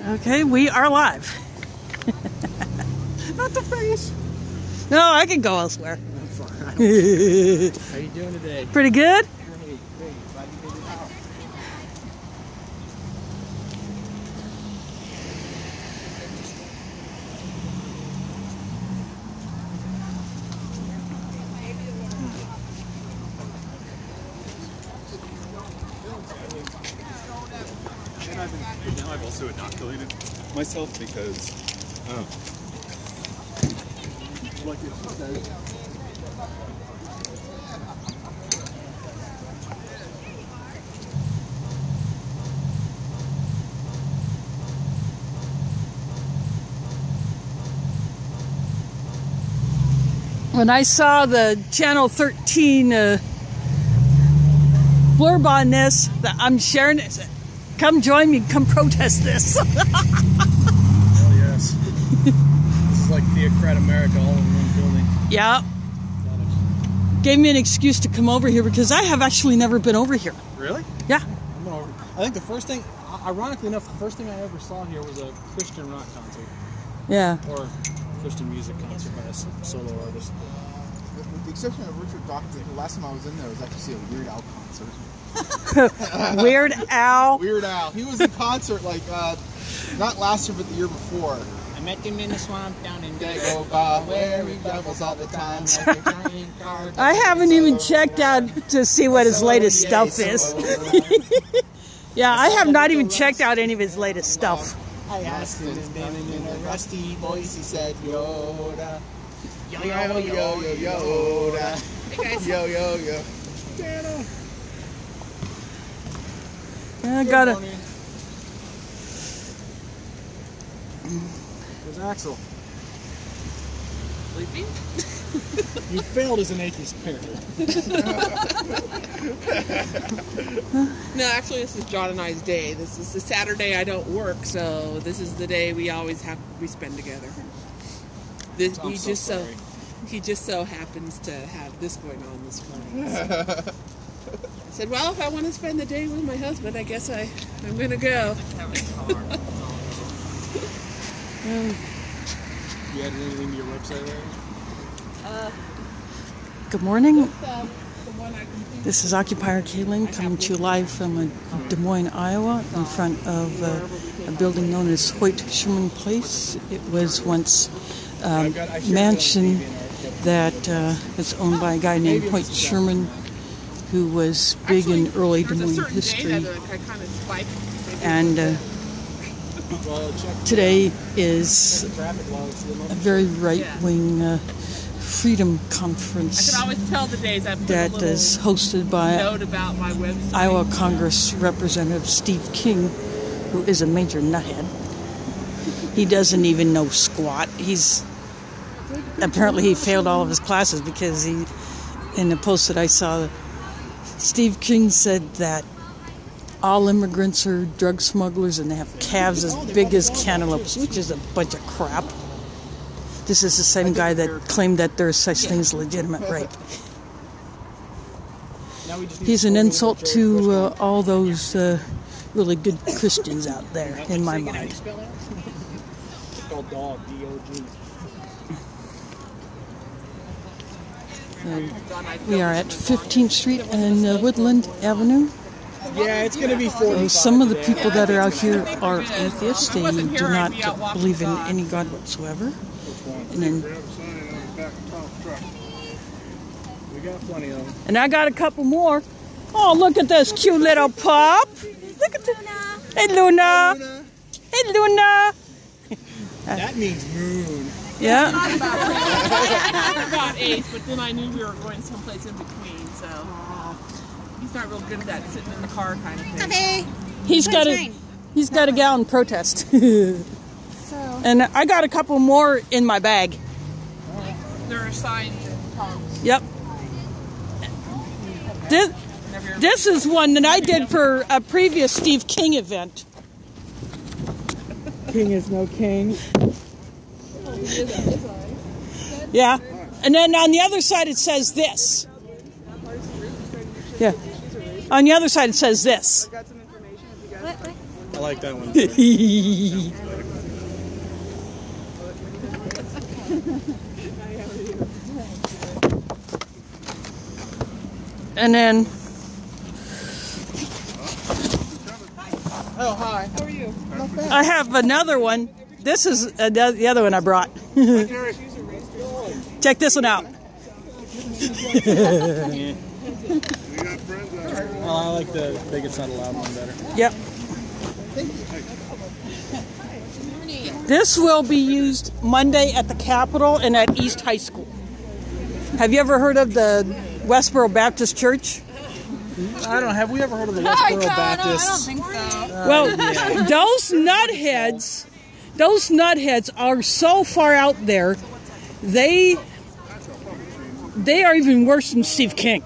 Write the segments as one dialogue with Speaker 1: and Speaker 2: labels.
Speaker 1: Okay, we are live.
Speaker 2: Not the face.
Speaker 1: No, I can go elsewhere.
Speaker 2: I'm fine. How you doing today?
Speaker 1: Pretty good.
Speaker 2: Great. Glad you made it out.
Speaker 3: And now I've also inoculated myself because like it says,
Speaker 1: When I saw the Channel 13 blurb on this, that I'm sharing it. Come join me, come protest this.
Speaker 2: Oh yes. This is like Theocrat America all in one building.
Speaker 1: Yeah. Gave me an excuse to come over here because I have actually never been over here.
Speaker 2: Really?
Speaker 1: Yeah.
Speaker 2: I think the first thing, ironically enough, the first thing I ever saw here was a Christian rock concert.
Speaker 1: Yeah.
Speaker 2: Or Christian music concert by a solo artist.
Speaker 4: With the exception of Richard Dawkins, the last time I was in there was actually to see a Weird Al concert.
Speaker 1: Weird Al.
Speaker 4: Weird Al. He was in concert like, not last year, but the year before.
Speaker 2: I met him in the swamp down in
Speaker 4: They go by where he travels all the time. Like a giant car.
Speaker 1: I haven't even checked out to see what his latest stuff is. Yeah, I have not even checked out any of his latest stuff.
Speaker 4: I asked him, standing in a rusty voice, he said, Yoda. Yo, yo, yo, yo, Yoda. Hey guys. Yo, yo, yo. Dana.
Speaker 1: I got it.
Speaker 2: Where's Axel?
Speaker 5: Sleeping?
Speaker 2: You failed as an atheist parent.
Speaker 5: No, actually, this is John and I's day. This is the Saturday I don't work, so this is the day we always spend together. He just so happens to have this going on this morning. So. I said, well, if I want to spend the day with my husband, I guess I'm going to go.
Speaker 2: You added anything to your website, Larry?
Speaker 1: Good morning.
Speaker 5: The one I completed.
Speaker 1: This is Occupier Kaylin coming to you live from Des Moines, Iowa, in front of a building known as Hoyt Sherman Place. It was once a mansion that was owned by a guy named Hoyt Sherman, who was big in early Des Moines history. And today is a very right-wing freedom conference
Speaker 5: I can always tell the days I put
Speaker 1: that is hosted by
Speaker 5: note about my website.
Speaker 1: Iowa Congress Representative Steve King, who is a major nuthead. He doesn't even know squat. Apparently he failed all of his classes because in the post that I saw, Steve King said that all immigrants are drug smugglers and they have calves as big as cantaloupes, which is a bunch of crap. This is the same guy that claimed that there is such thing as legitimate rape. He's an insult to all those really good Christians out there, in my mind.
Speaker 2: It's called dog, D-O-G.
Speaker 1: We are at 15th Street and Woodland Avenue.
Speaker 2: Yeah, it's going to be 40.
Speaker 1: Some of the people that are out here are atheists. They do not believe in any God whatsoever. And then,
Speaker 2: We got plenty of them.
Speaker 1: and I got a couple more. Oh, look at this cute little pup. Look at this. Hey, Luna. Hey, Luna.
Speaker 2: That means moon.
Speaker 1: Yeah.
Speaker 5: about Ace, but then I knew we were going someplace in between, so he's not real good at that sitting in the car kind of thing.
Speaker 1: He's got a gal in protest. And I got a couple more in my bag.
Speaker 5: There are signs and tongues.
Speaker 1: Yep. This is one that I did for a previous Steve King event. King is no king. Yeah. And then on the other side it says this. Yeah. On the other side it says this.
Speaker 2: I like that one.
Speaker 1: And then
Speaker 4: Oh, hi.
Speaker 5: How are you?
Speaker 1: I have another one. This is the other one I brought. Check this one out.
Speaker 2: Oh, I like the big it's not allowed one better.
Speaker 1: Yep. This will be used Monday at the Capitol and at East High School. Have you ever heard of the Westboro Baptist Church?
Speaker 2: I don't. Have we ever heard of the Westboro Baptists?
Speaker 6: I don't think so.
Speaker 1: Well, those nutheads are so far out there. They are even worse than Steve King.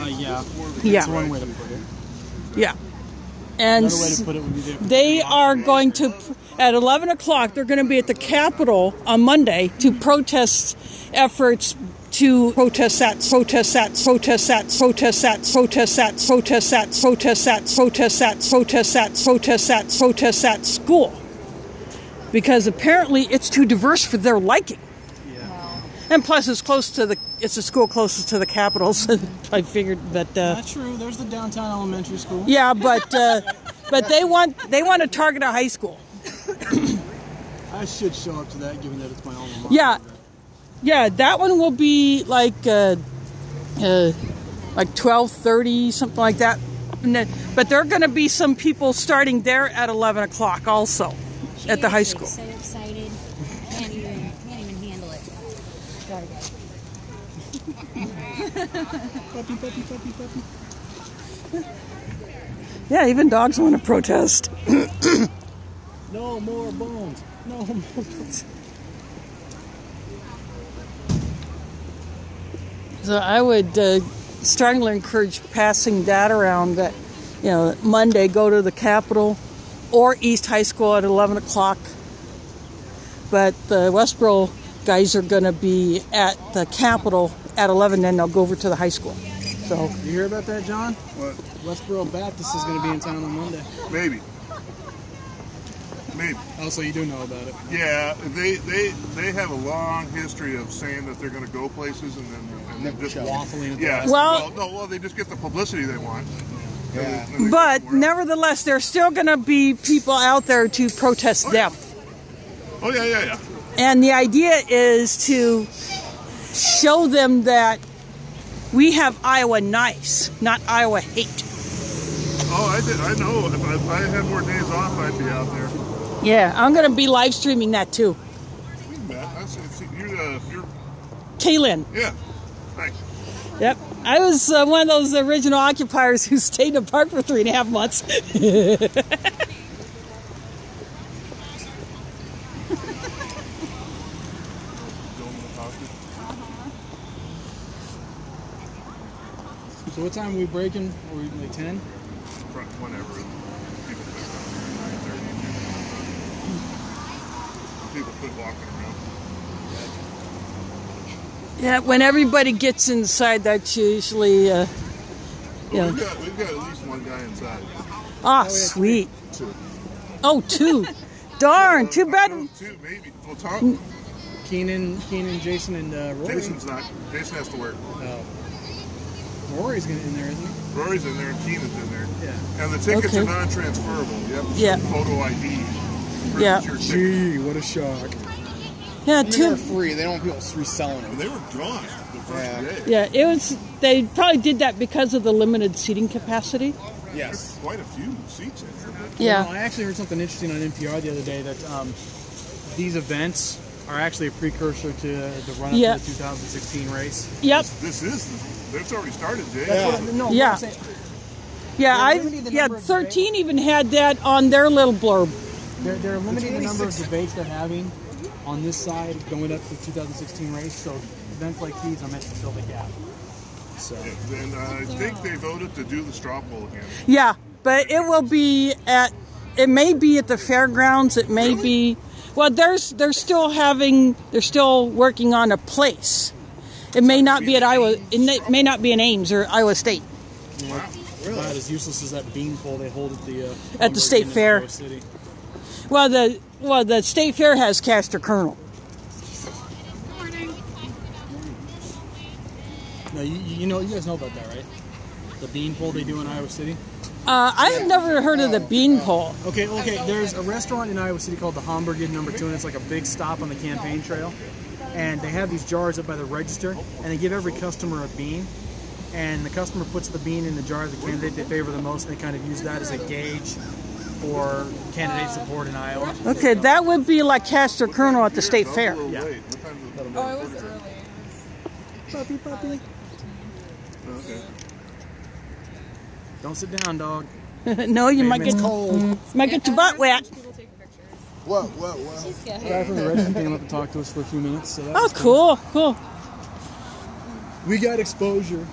Speaker 2: Yeah.
Speaker 1: Yeah.
Speaker 2: That's one way to put it.
Speaker 1: Yeah. And
Speaker 2: Another way to put it would be different.
Speaker 1: they are going to, at 11 o'clock, they're going to be at the Capitol on Monday to protest efforts to protest that school. Because apparently it's too diverse for their liking. And plus it's a school closest to the Capitol, so I figured that
Speaker 2: Not true. There's the downtown elementary school.
Speaker 1: yeah, but they want to target a high school.
Speaker 2: I should show up to that, given that it's my alma mater.
Speaker 1: Yeah. Yeah, that one will be like 12:30, something like that. But there are going to be some people starting there at 11 o'clock also at the high school.
Speaker 6: So excited. Can't even handle it. Gotta go.
Speaker 1: Yeah, even dogs want to protest.
Speaker 2: No more bones. No more bones.
Speaker 1: So I would strongly encourage passing that around that, Monday go to the Capitol or East High School at 11 o'clock. But the Westboro guys are going to be at the Capitol at 11, then they'll go over to the high school. So
Speaker 2: You hear about that, John?
Speaker 7: What?
Speaker 2: Westboro Baptist is going to be in town on Monday.
Speaker 7: Maybe. Maybe.
Speaker 2: Oh, so you do know about it.
Speaker 7: Yeah, they have a long history of saying that they're going to go places and then just
Speaker 2: Waffling.
Speaker 7: Yeah.
Speaker 1: Well-
Speaker 7: they just get the publicity they want.
Speaker 2: Yeah.
Speaker 7: And they
Speaker 1: but
Speaker 7: go somewhere else.
Speaker 1: nevertheless, there's still going to be people out there to protest them.
Speaker 7: Oh yeah.
Speaker 1: And the idea is to show them that we have Iowa nice, not Iowa hate.
Speaker 7: Oh, I know. If I had more days off, I'd be out there.
Speaker 1: Yeah, I'm going to be live streaming that too.
Speaker 7: You're
Speaker 1: Kaylin.
Speaker 7: yeah. Thanks.
Speaker 1: Yep. I was one of those original occupiers who stayed in the park for 3.5 months.
Speaker 2: So what time are we breaking? Are we like 10?
Speaker 7: Whenever people quit. People quit walking around.
Speaker 1: Yeah, when everybody gets inside, that's usually,
Speaker 7: Well, we've got at least one guy inside.
Speaker 1: sweet.
Speaker 7: Two.
Speaker 1: Oh, 2. Darn, too bad.
Speaker 7: Two, maybe. Well, Tom,
Speaker 2: Keenan, Jason, and Rory.
Speaker 7: Jason has to work.
Speaker 2: Rory's in there, isn't he?
Speaker 7: Rory's in there and Keenan's in there.
Speaker 2: Yeah.
Speaker 7: And the tickets
Speaker 1: Okay.
Speaker 7: are non-transferable. You have to
Speaker 1: Yeah.
Speaker 7: show photo ID.
Speaker 1: Yeah.
Speaker 7: Your ticket.
Speaker 2: Gee, what a shock.
Speaker 1: Yeah,
Speaker 4: They're
Speaker 1: 2.
Speaker 4: free. They don't want people reselling them.
Speaker 7: They were gone the first
Speaker 4: Yeah.
Speaker 7: day.
Speaker 1: Yeah, it was. They probably did that because of the limited seating capacity.
Speaker 4: Yes.
Speaker 7: Quite a few seats in there. But
Speaker 1: Yeah.
Speaker 2: I actually heard something interesting on NPR the other day that these events are actually a precursor to the run-up
Speaker 1: Yeah.
Speaker 2: to the 2016 race.
Speaker 1: Yep.
Speaker 7: it's already started, Jay.
Speaker 2: No,
Speaker 1: Yeah.
Speaker 2: I'm saying,
Speaker 1: Yeah,
Speaker 2: limiting the number of
Speaker 1: 13 even had that on their little blurb.
Speaker 2: they're limiting the number of debates they're having on this side going up to the 2016 race. So events like these are meant to fill the gap. So
Speaker 7: And I think they voted to do the straw poll again.
Speaker 1: Yeah, but it will be it may be at the fairgrounds, it may be, well, they're still working on a place. It may not be at Iowa, it may not be in Ames or Iowa State.
Speaker 7: Wow.
Speaker 2: about as useless as that bean pole they hold at the
Speaker 1: State
Speaker 2: in
Speaker 1: Fair.
Speaker 2: Iowa City.
Speaker 1: Well, the State Fair has Castor Kernel.
Speaker 2: No, you guys know about that, right? The bean pole they do in Iowa City.
Speaker 1: I've never heard of the bean pole.
Speaker 2: Okay. There's a restaurant in Iowa City called the Hamburger number 2, and it's like a big stop on the campaign trail. And they have these jars up by the register, and they give every customer a bean. And the customer puts the bean in the jar of the candidate they favor the most, and they kind of use that as a gauge for candidate support in Iowa.
Speaker 1: Okay, that would be like Castor Kernel at the State Fair.
Speaker 2: Yeah.
Speaker 5: Oh, it was early.
Speaker 2: Puppy.
Speaker 7: Okay.
Speaker 2: Don't sit down, dog.
Speaker 1: No, you might get
Speaker 2: cold.
Speaker 1: might get your butt wet.
Speaker 7: What?
Speaker 2: The guy from the register came up and talked to us for a few minutes. So that
Speaker 1: Oh,
Speaker 2: was
Speaker 1: cool.
Speaker 2: We got exposure.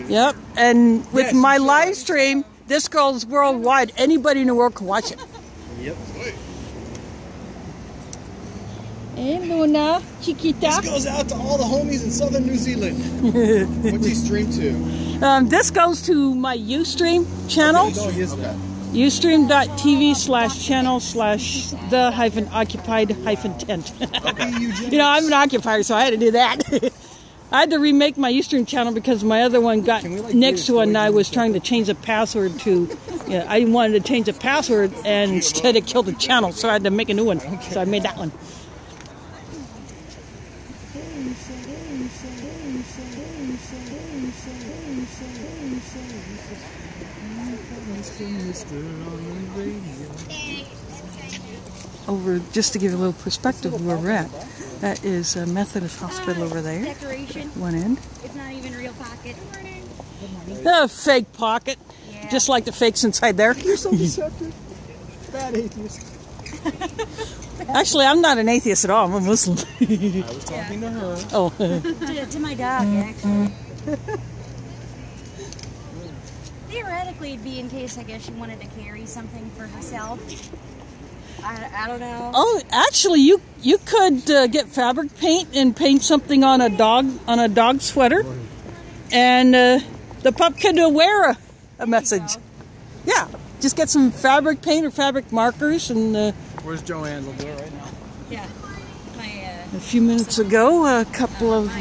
Speaker 1: Yep, and with
Speaker 2: Yes,
Speaker 1: my
Speaker 2: you should.
Speaker 1: live stream, this goes worldwide. Anybody in the world can watch it.
Speaker 2: Yep.
Speaker 1: Hey, Luna,
Speaker 2: This
Speaker 1: Chiquita.
Speaker 2: goes out to all the homies in southern New Zealand.
Speaker 4: What's he stream to?
Speaker 1: This goes to my Ustream channel. Ustream.tv/channel/the-occupied-tent. You know, I'm an occupier, so I had to do that. I had to remake my Ustream channel because my other one got next to it, and I was trying to change the password to. Yeah, I wanted to change the password, and instead it killed the channel, so I had to make a new one. So I made that one. Over, just to give you a little perspective of where we're at. That is a Methodist hospital over there.
Speaker 6: Decoration.
Speaker 1: One end.
Speaker 6: It's not even real pocket.
Speaker 1: A fake pocket.
Speaker 6: Yeah.
Speaker 1: Just like the fakes inside there.
Speaker 2: You're so deceptive. Bad atheist.
Speaker 1: Actually, I'm not an atheist at all. I'm a Muslim.
Speaker 2: I was talking to her.
Speaker 1: Oh.
Speaker 6: To my dog, actually. Theoretically, it'd be in case, I guess, she wanted to carry something for herself. I don't know.
Speaker 1: Oh, actually, you could get fabric paint and paint something on a dog sweater, and the pup could wear a message. Yeah, just get some fabric paint or fabric markers. And
Speaker 2: Where's Joanne? We'll do it right now.
Speaker 6: Yeah.
Speaker 1: a few minutes ago, a couple of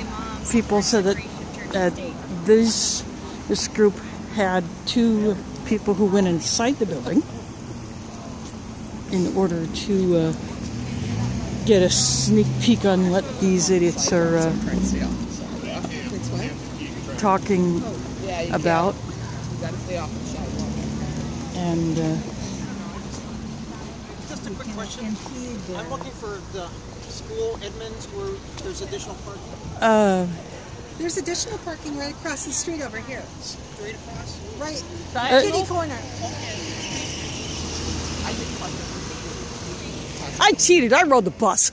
Speaker 1: people said that this group had 2 people who went inside the building in order to get a sneak peek on what these idiots are talking about. And
Speaker 8: just a quick question. I'm looking for the school Edmonds where there's additional parking.
Speaker 9: There's additional parking right across the street over here.
Speaker 8: Straight across?
Speaker 9: Right.
Speaker 1: Kitty
Speaker 9: corner.
Speaker 1: I cheated. I rode the bus.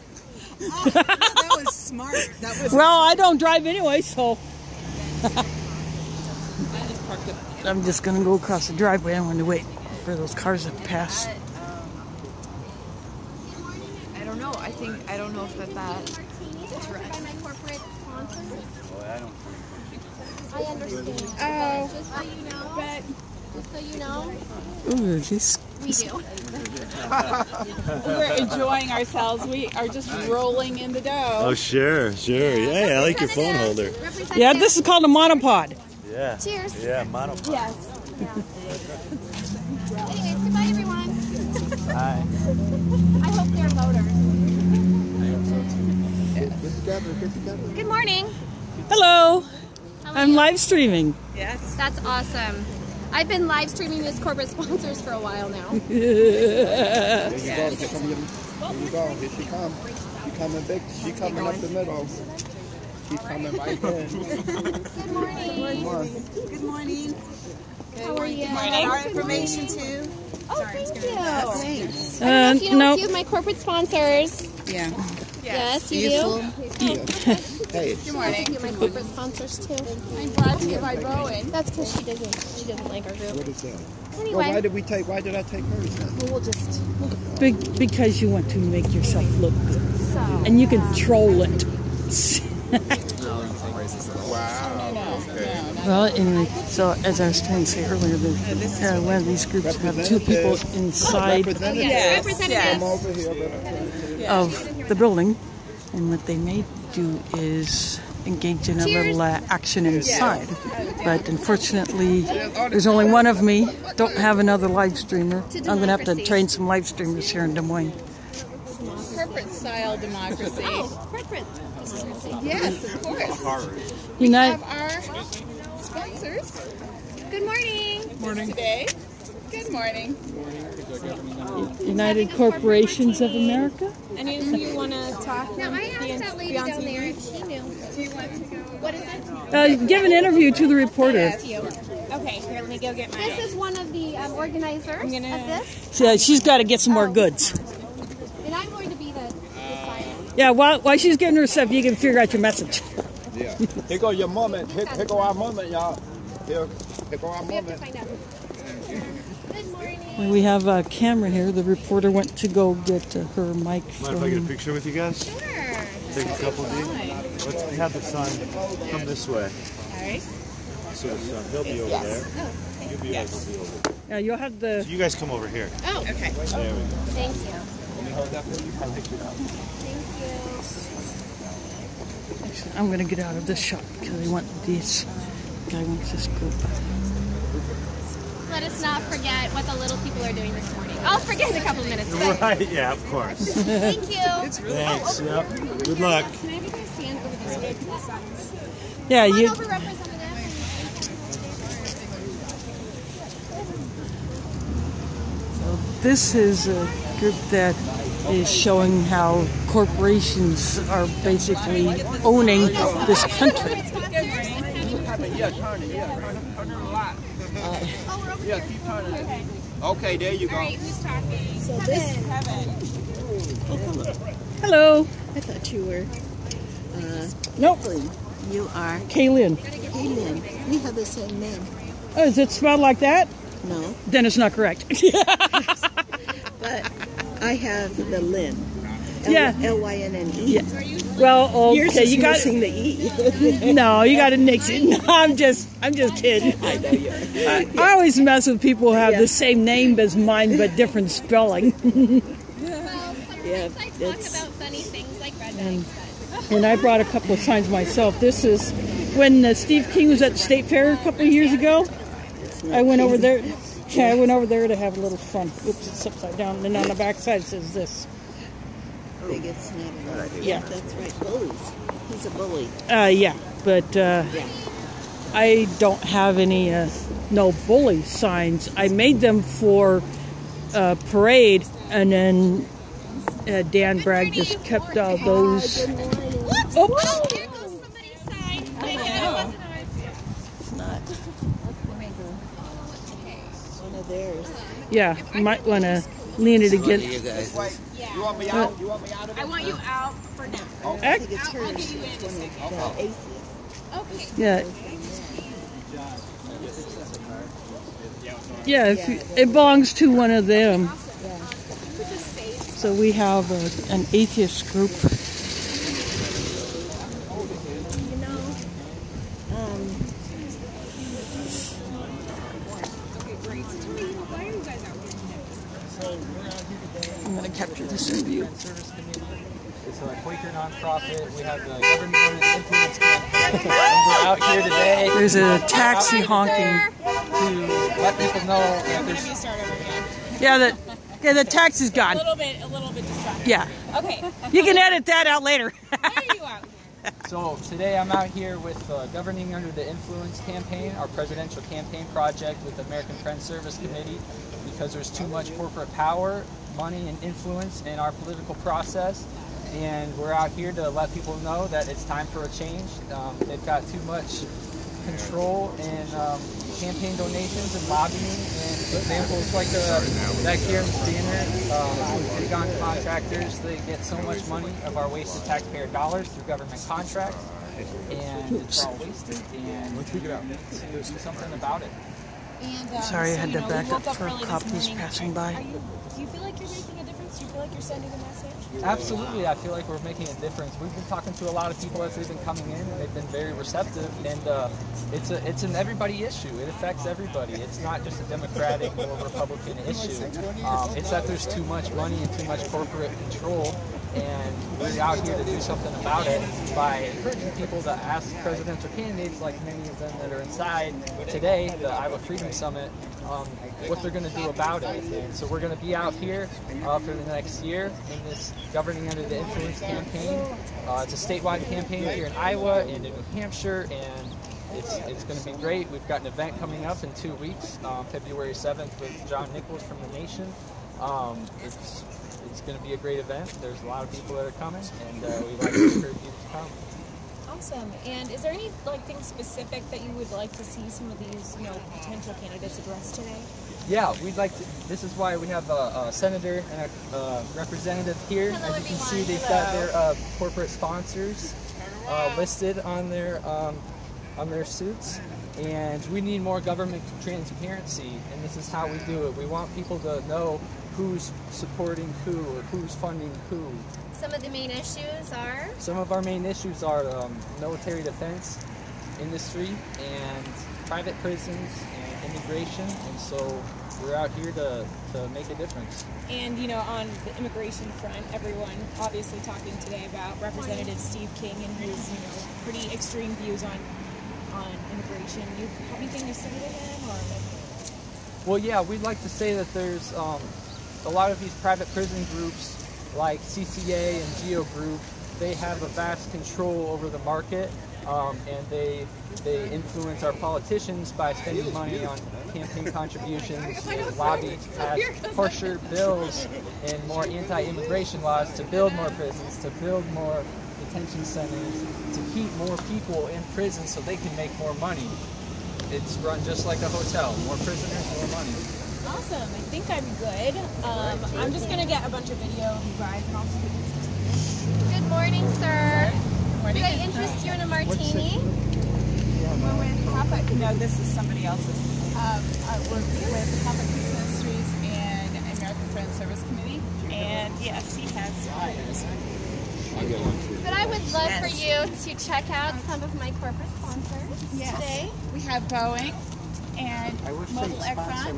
Speaker 9: That was smart. That was
Speaker 1: Well, I don't drive anyway, so I'm just gonna go across the driveway. I'm going to wait for those cars to pass.
Speaker 5: I don't know. I don't know if that.
Speaker 6: My corporate sponsors.
Speaker 5: I understand.
Speaker 6: Just so you know. Just so you know.
Speaker 1: Ooh, this.
Speaker 6: We do.
Speaker 5: We're enjoying ourselves. We are just rolling in the dough.
Speaker 10: Oh, sure. Yeah, I like your phone holder.
Speaker 1: Yeah, this is called a monopod.
Speaker 10: Yeah.
Speaker 6: Cheers.
Speaker 10: Yeah, monopod.
Speaker 6: Yes. Anyways, goodbye, everyone.
Speaker 10: Hi.
Speaker 6: I hope they're voters.
Speaker 4: Get together.
Speaker 6: Good morning.
Speaker 1: Hello.
Speaker 6: How are
Speaker 1: I'm
Speaker 6: you?
Speaker 1: live streaming.
Speaker 6: Yes. That's awesome. I've been live streaming as corporate sponsors for a while now.
Speaker 4: There you go. Here you go. Here she comes. She coming big. She coming up the middle. She's coming right in.
Speaker 6: Good morning.
Speaker 4: Come on.
Speaker 9: Good morning.
Speaker 6: How are you?
Speaker 9: Our information too.
Speaker 6: Oh, thank you.
Speaker 9: Thanks.
Speaker 6: I don't know if you know
Speaker 1: no.
Speaker 6: a few of my corporate sponsors.
Speaker 9: Yeah.
Speaker 6: Yes, you do.
Speaker 4: Hey.
Speaker 6: Good morning. A few of my corporate sponsors too. I'm glad to be by Bowen. That's because she doesn't like our group.
Speaker 4: What is that?
Speaker 6: Anyway,
Speaker 4: Well, why did I take hers then?
Speaker 6: we'll just
Speaker 1: Because you want to make yourself look good.
Speaker 6: so.
Speaker 1: And you can troll it.
Speaker 4: Wow. Okay.
Speaker 1: Well, anyway, so as I was trying to say earlier, one of these groups have two people inside of the building, and what they may do is engage in a little action inside. But unfortunately, there's only one of me. Don't have another live streamer. I'm going to have to train some live streamers here in Des Moines.
Speaker 11: Corporate style democracy. Corporate democracy. Yes, of course. We have our sponsors. Good morning.
Speaker 1: Morning.
Speaker 11: Today. Good morning.
Speaker 1: United Corporations of America.
Speaker 11: Any of you want to talk? No, I asked that lady down there if she knew. Do you want to go? What is it?
Speaker 1: Give an interview to the reporter.
Speaker 11: Yes, you. Okay, here, let me go get mine. This is one of the organizers of this.
Speaker 1: So she's got to get some more goods.
Speaker 11: And I'm going to be the signer.
Speaker 1: Yeah, while she's getting her stuff, you can figure out your message.
Speaker 12: Yeah. Here go your moment. Here go our moment, y'all. Here go our moment.
Speaker 11: We have to find out. Good morning.
Speaker 1: We have a camera here. The reporter went to go get her mic.
Speaker 10: Mind if I get a picture with you guys?
Speaker 11: Sure.
Speaker 10: Take a couple of these. Let's have the sun come this way.
Speaker 11: All right.
Speaker 10: So the sun, he'll be over there. You'll be over there.
Speaker 1: Yeah, you'll have the...
Speaker 10: So you guys come over here.
Speaker 11: Oh, okay.
Speaker 10: There we go.
Speaker 11: Thank you.
Speaker 10: Let me hold that for you. I'll pick it up.
Speaker 11: Thank you.
Speaker 1: I'm going to get out of this shop because I want this. Guy wants this group.
Speaker 11: Let us not forget what the little people are doing this morning. I'll forget in a couple of minutes. But...
Speaker 10: Right, yeah, of course.
Speaker 11: Thank you.
Speaker 10: Thanks, yep. Good luck.
Speaker 11: Can I have you guys stand over this way to the signs?
Speaker 1: Yeah,
Speaker 11: Come on
Speaker 1: you...
Speaker 11: over, Representative.
Speaker 1: This is a group that is showing how corporations are basically owning this country.
Speaker 12: Yeah, turn it. Yeah, turn it a lot. Yeah, keep turning. Okay, there you go.
Speaker 11: All right, who's talking?
Speaker 9: So this.
Speaker 11: Kevin.
Speaker 1: Hello.
Speaker 9: I thought you were.
Speaker 1: Nope.
Speaker 9: You are.
Speaker 1: Kaylin.
Speaker 9: Kaylin. We have the same name.
Speaker 1: Oh, does it smell like that?
Speaker 9: No.
Speaker 1: Then it's not correct.
Speaker 9: But I have the Lynn.
Speaker 1: Yeah.
Speaker 9: L-Y-N-N-E.
Speaker 1: Yeah. Well, okay,
Speaker 9: Yours is
Speaker 1: you got
Speaker 9: missing the E.
Speaker 1: No, you got to nix it. No, I'm just kidding.
Speaker 9: I know you are.
Speaker 1: I always mess with people who have the same name as mine but different spelling.
Speaker 11: Yeah, I talk about funny things like red bags.
Speaker 1: And I brought a couple of signs myself. This is when Steve King was at the State Fair a couple of years ago. I went over there. Yeah, I went over there to have a little fun. Oops, it's upside down. And then on the back side it says this.
Speaker 9: Bigots, not allowed.
Speaker 1: Yeah.
Speaker 9: That's right. Bullies. He's a bully.
Speaker 1: Yeah, but I don't have any no bully signs. I made them for parade, and then Dan Bragg just kept all those.
Speaker 11: Oops!
Speaker 1: Oops.
Speaker 11: Oh, there goes somebody's sign. Thank you. It wasn't ours.
Speaker 9: It's not. One of theirs.
Speaker 1: Yeah, you might want to lean it again.
Speaker 12: You want me out? You want me out of it?
Speaker 11: I want you out for now.
Speaker 9: I think it's hers.
Speaker 11: I'll get you in a second. Okay.
Speaker 1: Yeah. Yeah, it belongs to one of them. So we have an atheist group. I'm going to capture this interview.
Speaker 13: It's a Quaker nonprofit. We have the government influence campaign. We're out here today.
Speaker 1: There's a taxi honking.
Speaker 13: To let people know that there's...
Speaker 1: Yeah, the taxi's gone.
Speaker 11: A little bit distracted.
Speaker 1: Yeah.
Speaker 11: Okay.
Speaker 1: You can edit that out later.
Speaker 11: Why are you out here?
Speaker 13: So today I'm out here with Governing Under the Influence campaign, our presidential campaign project with the American Friends Service Committee, because there's too much corporate power, money, and influence in our political process. And we're out here to let people know that it's time for a change. They've got too much control in campaign donations and lobbying, and examples like that Karen Stanner, big on contractors. They get so much money of our wasted taxpayer dollars through government contracts, and it's all wasted, and we need to do something about it.
Speaker 6: And,
Speaker 1: Sorry, I had to
Speaker 6: we
Speaker 1: back
Speaker 6: woke
Speaker 1: up for
Speaker 6: early this
Speaker 1: cops
Speaker 6: morning.
Speaker 1: passing by.
Speaker 6: Do you feel like you're making a difference
Speaker 11: difference? Do you feel like you're sending a message?
Speaker 13: Absolutely, I feel like we're making a difference. We've been talking to a lot of people as they've been coming in, and they've been very receptive. And it's an everybody issue. It affects everybody. It's not just a Democratic or Republican issue. It's that there's too much money and too much corporate control, and we're out here to do something about it by encouraging people to ask presidential candidates, like many of them that are inside today, the Iowa Freedom Summit, what they're going to do about it. And so we're going to be out here for the next year in this Governing Under the Influence campaign. It's a statewide campaign here in Iowa and in New Hampshire, and it's going to be great. We've got an event coming up in 2 weeks, February 7th, with John Nichols from The Nation. It's going to be a great event. There's a lot of people that are coming, and we'd like to encourage you to come.
Speaker 11: Awesome. And is there any thing specific that you would like to see some of these, potential candidates address today?
Speaker 13: Yeah, we'd like to. This is why we have a senator and a representative here.
Speaker 11: Hello,
Speaker 13: as you can
Speaker 11: everyone.
Speaker 13: see, they've got their corporate sponsors listed on their suits. And we need more government transparency, and this is how we do it. We want people to know who's supporting who or who's funding who.
Speaker 11: Some of the main issues are?
Speaker 13: Some of our main issues are military defense industry and private prisons and immigration, and so we're out here to make a difference.
Speaker 11: And, on the immigration front, everyone obviously talking today about Representative Steve King and his, pretty extreme views on immigration. Do you have anything to say to him? Or?
Speaker 13: Well, yeah, we'd like to say that there's a lot of these private prison groups like CCA and Geo Group, they have a vast control over the market, and they influence our politicians by spending money on campaign contributions and lobby to pass harsher bills and more anti-immigration laws to build more prisons, to build more detention centers, to keep more people in prison so they can make more money. It's run just like a hotel. More prisoners, more money.
Speaker 11: Awesome. I think I'm good. I'm just going to get a bunch of video of you guys and also get this. Good morning, sir. Did I interest you in a martini?
Speaker 14: We're with Catholic. No, this is somebody else's. We're with Catholic Peace Ministries and American Friends Service Committee. And yes, he has flyers.
Speaker 11: But I would love for you to check out some of my corporate sponsors today.
Speaker 14: We have Boeing and Mobile Exxon.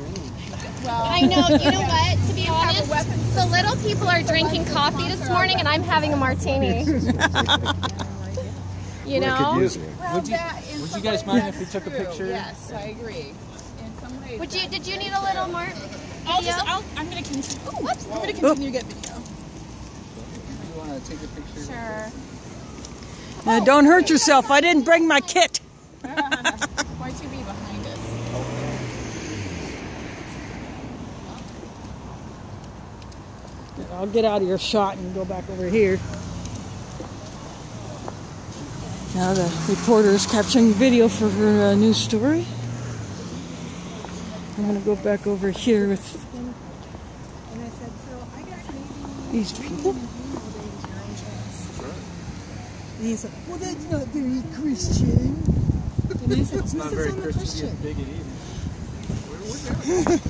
Speaker 14: Well,
Speaker 11: I know, you know what? To be honest, the little people are drinking coffee this morning and I'm having a martini. You know?
Speaker 13: Would you guys mind if we took a picture?
Speaker 14: Yes, I agree. In some ways.
Speaker 11: Did you need a little more video?
Speaker 14: I'm going to continue. I'm going to continue to get video.
Speaker 13: You want to take a picture?
Speaker 11: Sure.
Speaker 1: Now, don't hurt yourself. I didn't bring my kit.
Speaker 14: Why should be behind us?
Speaker 1: I'll get out of your shot and go back over here. Now the reporter is capturing video for her news story. I'm going to go back over here with these people.
Speaker 15: He said, well, that's not very Christian.
Speaker 10: It's not very Christian to be a bigot either.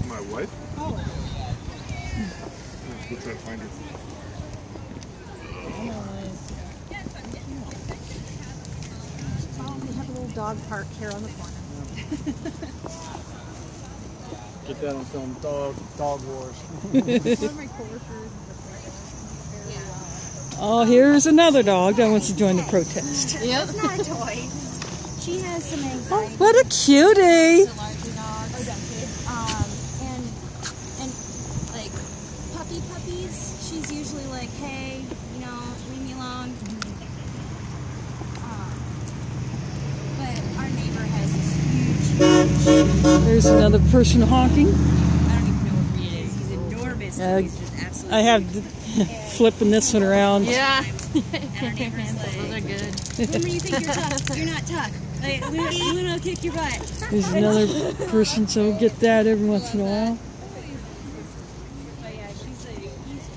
Speaker 7: My wife?
Speaker 15: Oh.
Speaker 7: We'll try to find her.
Speaker 14: Oh, we have a little dog park here on the corner.
Speaker 10: Get that on film, dog wars.
Speaker 14: One of my coworkers.
Speaker 1: Oh, here's another dog that wants to join the protest.
Speaker 6: Yep. It's not a toy. She has some anxiety.
Speaker 1: Oh, what a cutie!
Speaker 6: It's a larger dog. And like puppies, she's usually like, hey, leave me alone. But our neighbor has this huge.
Speaker 1: There's another person honking.
Speaker 6: I don't even know what breed it is. He's enormous. He's just absolutely.
Speaker 1: I have flipping this one around.
Speaker 6: Yeah. And our neighbor's like, those are good. Remember, you think you're tough. You're not tough. Like, we want to kick your butt.
Speaker 1: There's another person, so we'll get that every once in a while.
Speaker 6: But yeah, she's like, he's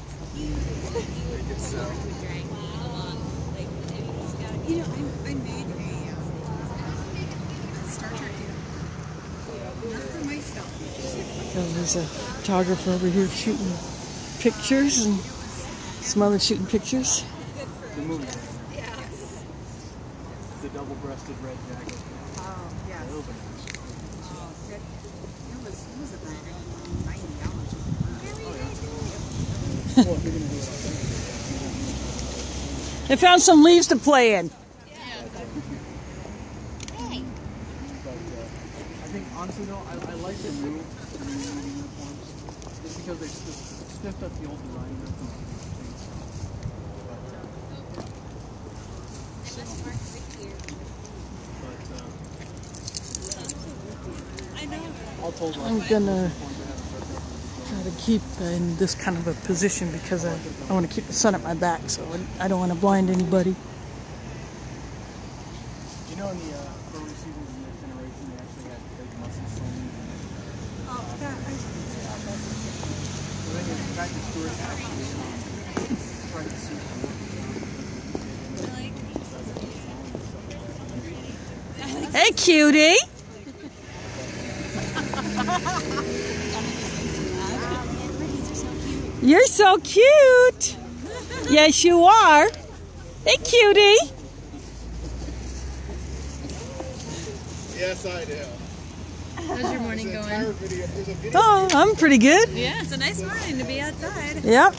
Speaker 6: dragging me along. Like, he's got to.
Speaker 14: I made a Star Trek. Not for myself.
Speaker 1: So there's a photographer over here shooting pictures, and some others shooting pictures.
Speaker 2: The movie. The double-breasted red jacket.
Speaker 14: Oh, yes.
Speaker 2: Those are nice.
Speaker 14: It was about $90.
Speaker 1: They found some leaves to play in.
Speaker 2: I think, honestly, though, I like the new uniforms just because they sniffed up the old design.
Speaker 1: I'm gonna try to keep in this kind of a position because I want to keep the sun at my back, so I don't want to blind anybody.
Speaker 2: You know, in the early seasons of Next Generation, they actually had big muscle stones.
Speaker 14: Oh, that I
Speaker 2: then in fact, Stewart actually tried to see
Speaker 1: Hey, cutie! You're so cute! Yes, you are. Hey, cutie!
Speaker 4: Yes, I do.
Speaker 16: How's your morning going?
Speaker 1: Oh, I'm pretty good.
Speaker 16: Yeah, it's a nice morning to be outside.
Speaker 1: Yep.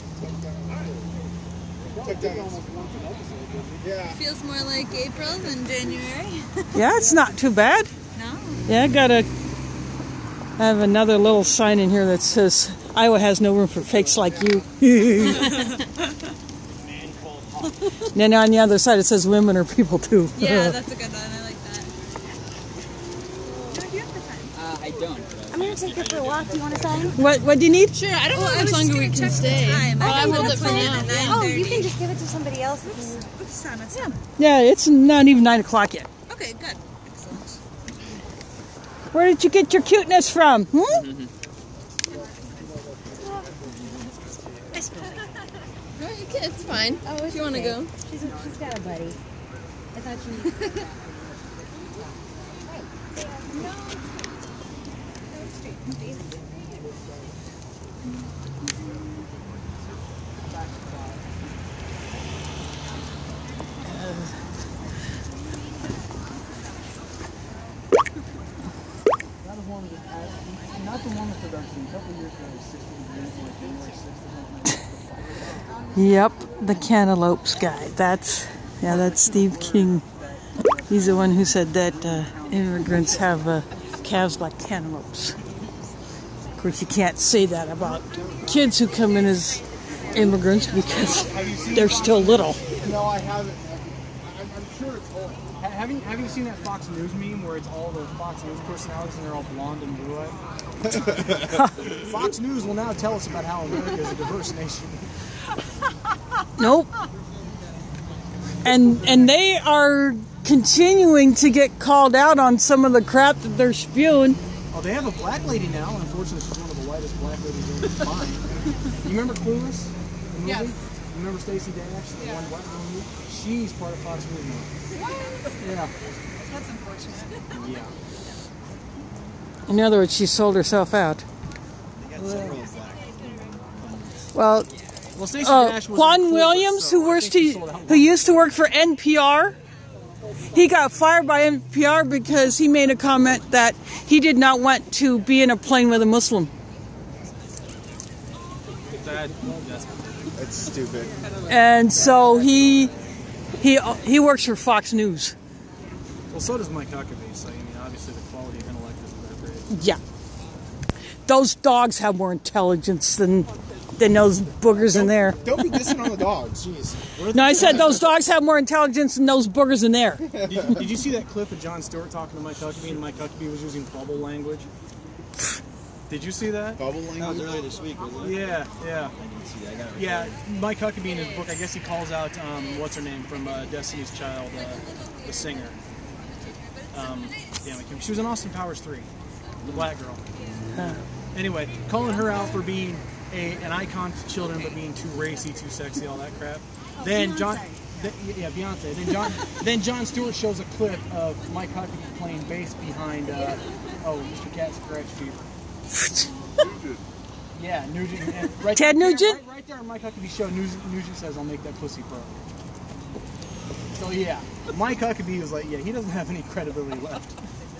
Speaker 4: Yeah.
Speaker 16: Feels more like April than January.
Speaker 1: Yeah, it's not too bad.
Speaker 16: No?
Speaker 1: Yeah, I gotta have another little sign in here that says Iowa has no room for fakes like you. Then on the other side it says women are people too.
Speaker 16: Yeah, that's a good one. I like that.
Speaker 5: I don't.
Speaker 6: I'm gonna take her for a walk. Do you want to sign?
Speaker 1: What do you need?
Speaker 16: Sure, I don't know how much longer we can stay. But I hold it for now.
Speaker 6: Oh, you can just give it to somebody else.
Speaker 16: Yeah.
Speaker 1: Yeah, it's not even 9 o'clock yet.
Speaker 16: Okay, good. Excellent.
Speaker 1: Where did you get your cuteness from? Hmm?
Speaker 16: No, you can. It's fine.
Speaker 6: Oh,
Speaker 16: if you want to go.
Speaker 6: She's got a buddy. I thought she.
Speaker 2: Not the one with production. A couple years ago, it was 60 degrees, like January 6th or something.
Speaker 1: Yep, the Cantaloupes guy. That's Steve King. He's the one who said that immigrants have calves like cantaloupes. Of course, you can't say that about kids who come in as immigrants because they're still little.
Speaker 2: No, I haven't. I'm sure it's old. Have you seen that Fox News meme where it's all the Fox News personalities and they're all blonde and blue-eyed? Fox News will now tell us about how America is a diverse nation.
Speaker 1: Nope. And they are continuing to get called out on some of the crap that they're spewing.
Speaker 2: Oh, they have a black lady now. Unfortunately, she's one of the whitest black ladies you'll find. You remember Clueless? The movie?
Speaker 14: Yes.
Speaker 2: You remember Stacey Dash, the one white movie? She's part of Fox News now. Yeah.
Speaker 14: That's unfortunate.
Speaker 2: Yeah.
Speaker 1: In other words, she sold herself out. Well,
Speaker 2: Stacey Dash was
Speaker 1: Juan
Speaker 2: in Clueless,
Speaker 1: Williams,
Speaker 2: so
Speaker 1: who used to work for NPR, he got fired by NPR because he made a comment that he did not want to be in a plane with a Muslim.
Speaker 4: That's stupid.
Speaker 1: And so he works for Fox News.
Speaker 2: Well, so does Mike Huckabee, so I mean, obviously the quality of intellect isn't that great.
Speaker 1: Yeah. Those dogs have more intelligence than those boogers in there.
Speaker 4: Don't be dissing on the dogs, jeez.
Speaker 1: No, I said those dogs have more intelligence than those boogers in there.
Speaker 2: Did you see that clip of Jon Stewart talking to Mike Huckabee and Mike Huckabee was using bubble language? Did you see that?
Speaker 4: Bubble language?
Speaker 10: That was earlier this week, wasn't it?
Speaker 2: Yeah.
Speaker 10: I didn't see that. I got it.
Speaker 2: Yeah, Mike Huckabee in his book, I guess he calls out, what's her name from Destiny's Child, the singer. She was in Austin Powers 3, the black girl. Anyway, calling her out for being an icon to children, but being too racy, too sexy, all that crap. Then Beyonce. Then Jon Stewart shows a clip of Mike Huckabee playing bass behind Mr. Cat Scratch Fever. Yeah, Nugent. Right
Speaker 1: Ted
Speaker 2: there,
Speaker 1: Nugent?
Speaker 2: Right there on Mike Huckabee show, Nugent says, "I'll make that pussy purr." So yeah, Mike Huckabee was like, yeah, he doesn't have any credibility left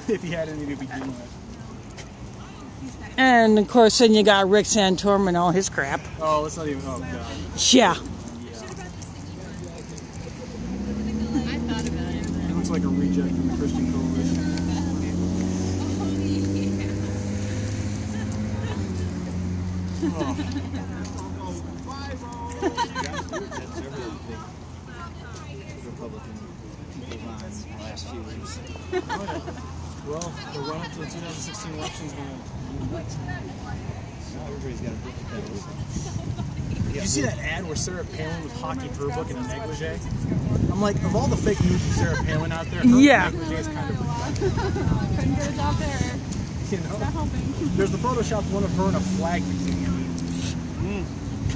Speaker 2: if he had any to begin with.
Speaker 1: And of course, then you got Rick Santorum and all his crap.
Speaker 2: Oh, let's not even. Oh god.
Speaker 1: Yeah.
Speaker 2: He looks like a reject from the Christian Coalition. Well, the run up to the 2016 elections Did you see that ad where Sarah Palin was hawking her book in a negligee? I'm like, of all the fake news of Sarah Palin out there, her negligee is kind of
Speaker 14: Couldn't get a job there.
Speaker 2: you know.
Speaker 14: Not helping.
Speaker 2: There's the photoshopped one of her in a flag museum.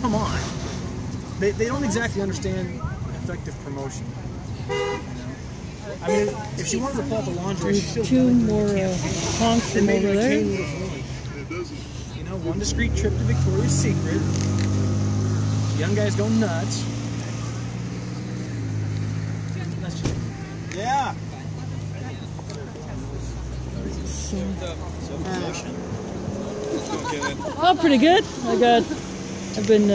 Speaker 2: Come on. They don't exactly understand effective promotion. You know? I mean, if she wanted to pull out the lingerie, she
Speaker 1: There's
Speaker 2: should have
Speaker 1: two more honks from over there.
Speaker 2: You know, one discreet trip to Victoria's Secret. Young guys go nuts. Yeah.
Speaker 1: Oh, pretty good. I've been,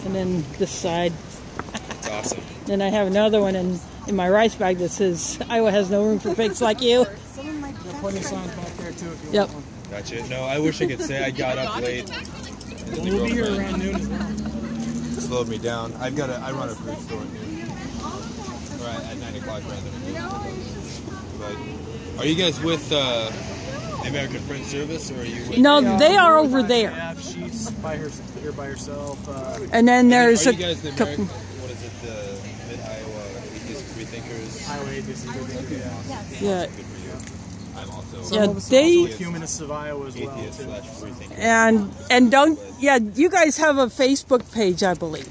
Speaker 1: and then this side.
Speaker 3: That's awesome.
Speaker 1: Then I have another one in my rice bag that says, Iowa has no room for fakes like you.
Speaker 2: There's plenty of signs back there too if you
Speaker 1: Yep.
Speaker 2: want one.
Speaker 3: Gotcha. No, I wish I could say I got up late.
Speaker 2: We'll be here around noon as well.
Speaker 3: Slowed me down. I run a food store at noon. Right, at 9 o'clock rather. But are you guys with American Friends Service, or are you with...
Speaker 1: No, they are over there.
Speaker 2: She's by here by herself.
Speaker 1: And then there's
Speaker 3: are you guys the American, what is it, the Mid-Iowa Atheist Freethinkers?
Speaker 2: Iowa Atheist Freethinkers,
Speaker 1: Yeah.
Speaker 3: Good for you. I'm also...
Speaker 1: Yeah,
Speaker 2: also Humanists of Iowa as well.
Speaker 3: Atheist/freethinker.
Speaker 1: And don't, yeah, you guys have a Facebook page, I believe.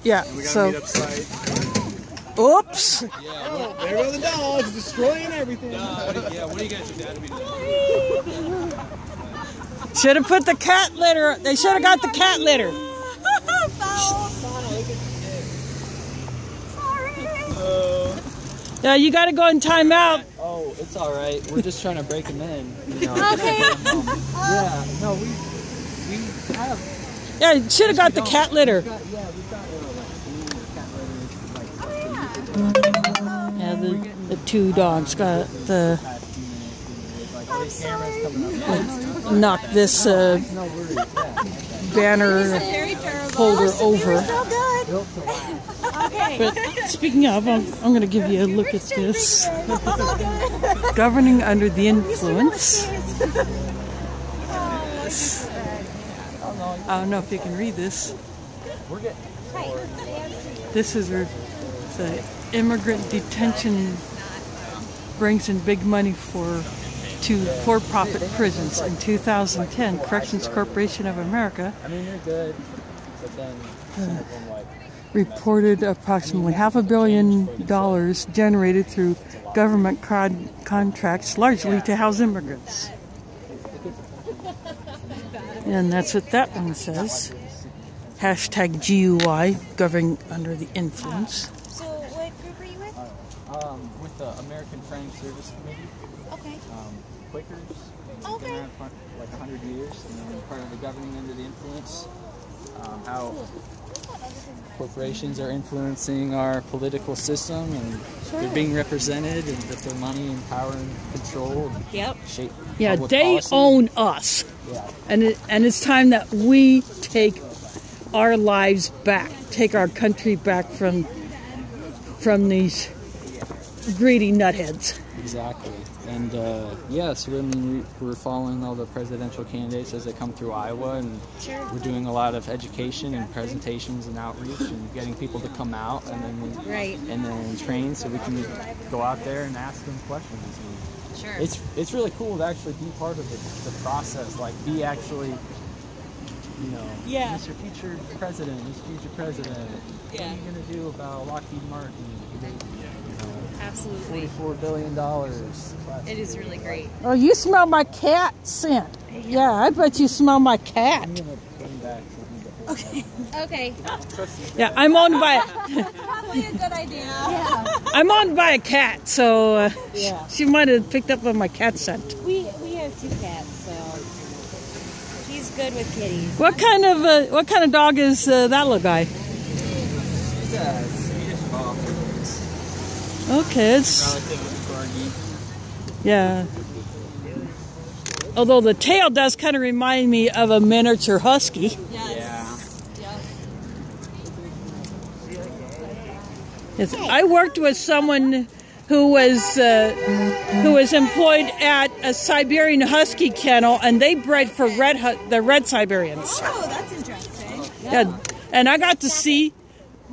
Speaker 1: Yeah,
Speaker 2: And we got
Speaker 1: so.
Speaker 2: a meetup site.
Speaker 1: Oops.
Speaker 2: There go the dogs, destroying everything.
Speaker 3: What do you guys do to be
Speaker 1: Should have put the cat litter. They should have got the cat litter. Yeah, you got to go in timeout.
Speaker 13: Oh, it's all right. We're just trying to break them in. You know.
Speaker 1: Okay.
Speaker 13: Yeah. No, we have.
Speaker 1: Yeah, you should have got the cat litter. Yeah, the two dogs got the knock this banner holder over. But speaking of, I'm going to give you a look at this. Governing under the influence. I don't know if you can read this. This is the immigrant detention brings in big money to for-profit prisons. In 2010, Corrections Corporation of America reported approximately $500 million generated through government contracts, largely to house immigrants. And that's what that one says. Hashtag GUI, governing under the influence.
Speaker 6: So, what group are you with?
Speaker 13: With the American Friends Service Committee.
Speaker 6: Okay.
Speaker 13: Quakers. Been around for like 100 years, and then part of the governing under the influence. How corporations are influencing our political system, and they're being represented, and that their money and power and control shape.
Speaker 1: Yeah,
Speaker 13: public
Speaker 1: they
Speaker 13: policy.
Speaker 1: own us.
Speaker 13: Yeah.
Speaker 1: And it's time that we take our lives back, take our country back from these greedy nutheads.
Speaker 13: Exactly. And so we're following all the presidential candidates as they come through Iowa, and we're doing a lot of education and presentations and outreach and getting people to come out and then train so we can go out there and ask them questions. And it's really cool to actually be part of the process, like be actually, Mr. Future President, what are you going to do about Lockheed Martin?
Speaker 11: Absolutely.
Speaker 13: $44 billion.
Speaker 11: It is really great.
Speaker 15: Oh, you smell my cat scent. Yeah, I bet you smell my cat.
Speaker 13: I'm gonna bring back
Speaker 11: Okay. Okay.
Speaker 15: Yeah, I'm owned by.
Speaker 11: Probably a good idea. Yeah.
Speaker 15: I'm owned by a cat, so
Speaker 9: Yeah.
Speaker 15: she might have picked up on my cat scent.
Speaker 9: We have 2 cats, so he's good with kitties.
Speaker 15: What kind of dog is that little guy?
Speaker 13: She's a Swedish Fox.
Speaker 15: Okay, it's
Speaker 13: Relative of the Corgi.
Speaker 15: yeah. Although the tail does kind of remind me of a miniature husky. Yes, I worked with someone who was employed at a Siberian husky kennel, and they bred for the red Siberians.
Speaker 11: Oh, that's interesting.
Speaker 15: Yeah, and I got to see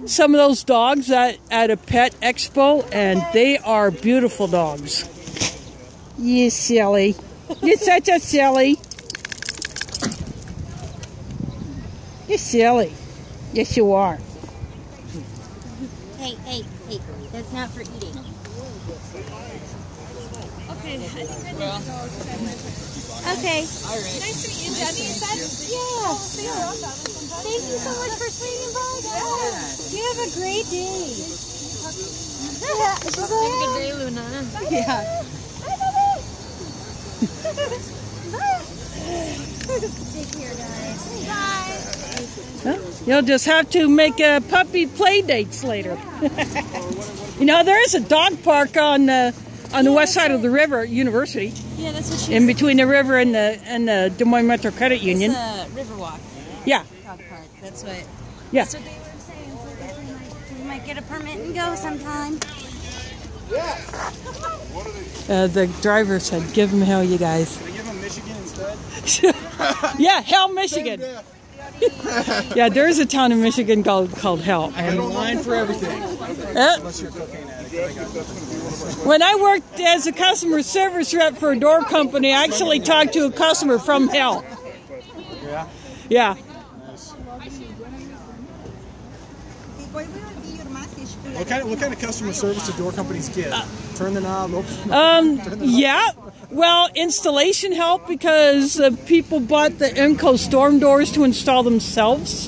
Speaker 15: some of those dogs at a pet expo, and they are beautiful dogs. You silly. You're such a silly. You're silly. Yes, you are.
Speaker 6: Hey, that's not for eating.
Speaker 11: Okay.
Speaker 6: Okay.
Speaker 11: Nice to meet you, Debbie. You said?
Speaker 6: Yeah. Thank you so much for swinging by, guys. You have a great day.
Speaker 16: Have a good day, Luna.
Speaker 6: Yeah. Take care, guys. Bye.
Speaker 15: Well, you'll just have to make puppy play dates later. You know, there is a dog park on the west side of the river at University.
Speaker 11: Yeah, that's what she
Speaker 15: In between the river and the Des Moines Metro Credit Union.
Speaker 11: It's a Riverwalk.
Speaker 15: Yeah.
Speaker 11: Dog park. That's what.
Speaker 15: Yeah.
Speaker 6: That's what they were saying. So we might get a permit and go sometime.
Speaker 15: The driver said, "Give him hell, you guys."
Speaker 2: Can I give them Michigan instead?
Speaker 15: Yeah, Hell, Michigan. Yeah, there is a town in Michigan called Hell.
Speaker 2: I don't line for everything. Unless you're a cocaine addict.
Speaker 15: When I worked as a customer service rep for a door company, I actually talked to a customer from Hell.
Speaker 2: Yeah?
Speaker 15: Yeah.
Speaker 2: What kind of customer service do door companies give? Turn the knob, open
Speaker 15: Yeah. Well, installation help because people bought the Emco storm doors to install themselves.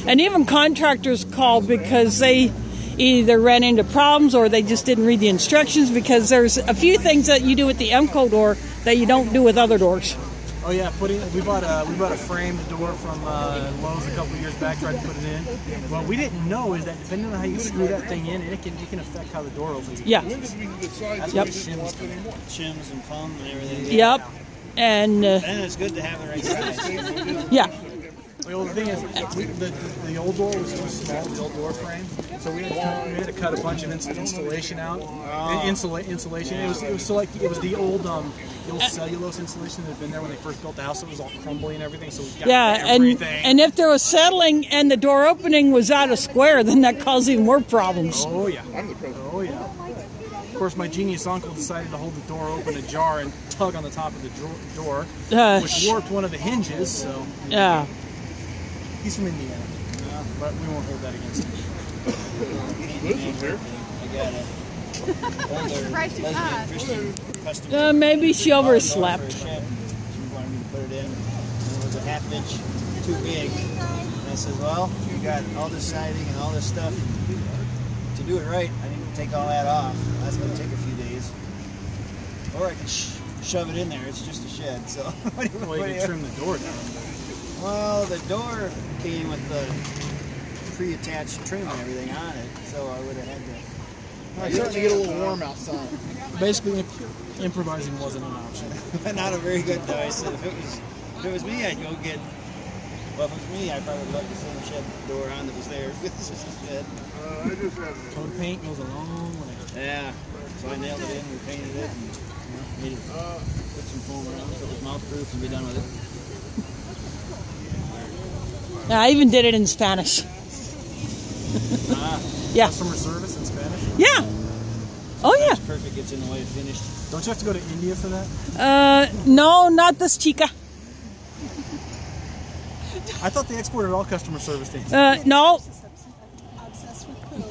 Speaker 15: And even contractors called because they either ran into problems or they just didn't read the instructions, because there's a few things that you do with the Emco door that you don't do with other doors.
Speaker 2: Oh yeah, we bought a framed door from Lowe's a couple of years back. Tried to put it in. What we didn't know is that depending on how you screw that thing in, it can affect how the door opens.
Speaker 15: Yeah.
Speaker 2: That's
Speaker 15: Yep.
Speaker 2: what
Speaker 10: Shims and foam and everything.
Speaker 15: Yep. And
Speaker 10: And it's good to have the right size.
Speaker 15: yeah.
Speaker 2: Well, the thing is, the old door was too small, the old door frame, so we had to cut a bunch of insulation out. Insulation. It was the old cellulose insulation that had been there when they first built the house. So it was all crumbly and everything. So we got everything.
Speaker 15: and if there was settling and the door opening was out of square, then that caused even more problems.
Speaker 2: Oh yeah. Oh yeah. Of course, my genius uncle decided to hold the door open ajar and tug on the top of the door, which warped one of the hinges. So
Speaker 15: yeah.
Speaker 2: He's from Indiana, but we won't hold that against him.
Speaker 15: Maybe she overslept.
Speaker 10: She wanted me to put it in, and it was a ½ inch too big. And I said, well, you got all this siding and all this stuff. To do it right, I need to take all that off. That's going to take a few days. Or I can shove it in there. It's just a shed, so.
Speaker 2: Well, you can trim the door down.
Speaker 10: Well, the door came with the pre-attached trim and everything on it, so I would have had to.
Speaker 4: It's starting to get a little warm outside.
Speaker 2: Basically, improvising wasn't an option.
Speaker 10: Not a very good though. I said if it was me, I'd go get. Well, if it was me, I'd probably let the same shed door on that was there. This is a shed.
Speaker 7: I just have
Speaker 2: Code paint goes a long way.
Speaker 10: Yeah. So I nailed it in, we painted it, and made it, put some foam around so it was mouth-proof and be done with it.
Speaker 15: Yeah, I even did it in Spanish. Yeah.
Speaker 2: Customer service in Spanish?
Speaker 15: Yeah. Oh, yeah.
Speaker 10: Perfect gets in the way of finished.
Speaker 2: Don't you have to go to India for that?
Speaker 15: No, not this chica.
Speaker 2: I thought they exported all customer service things.
Speaker 15: No.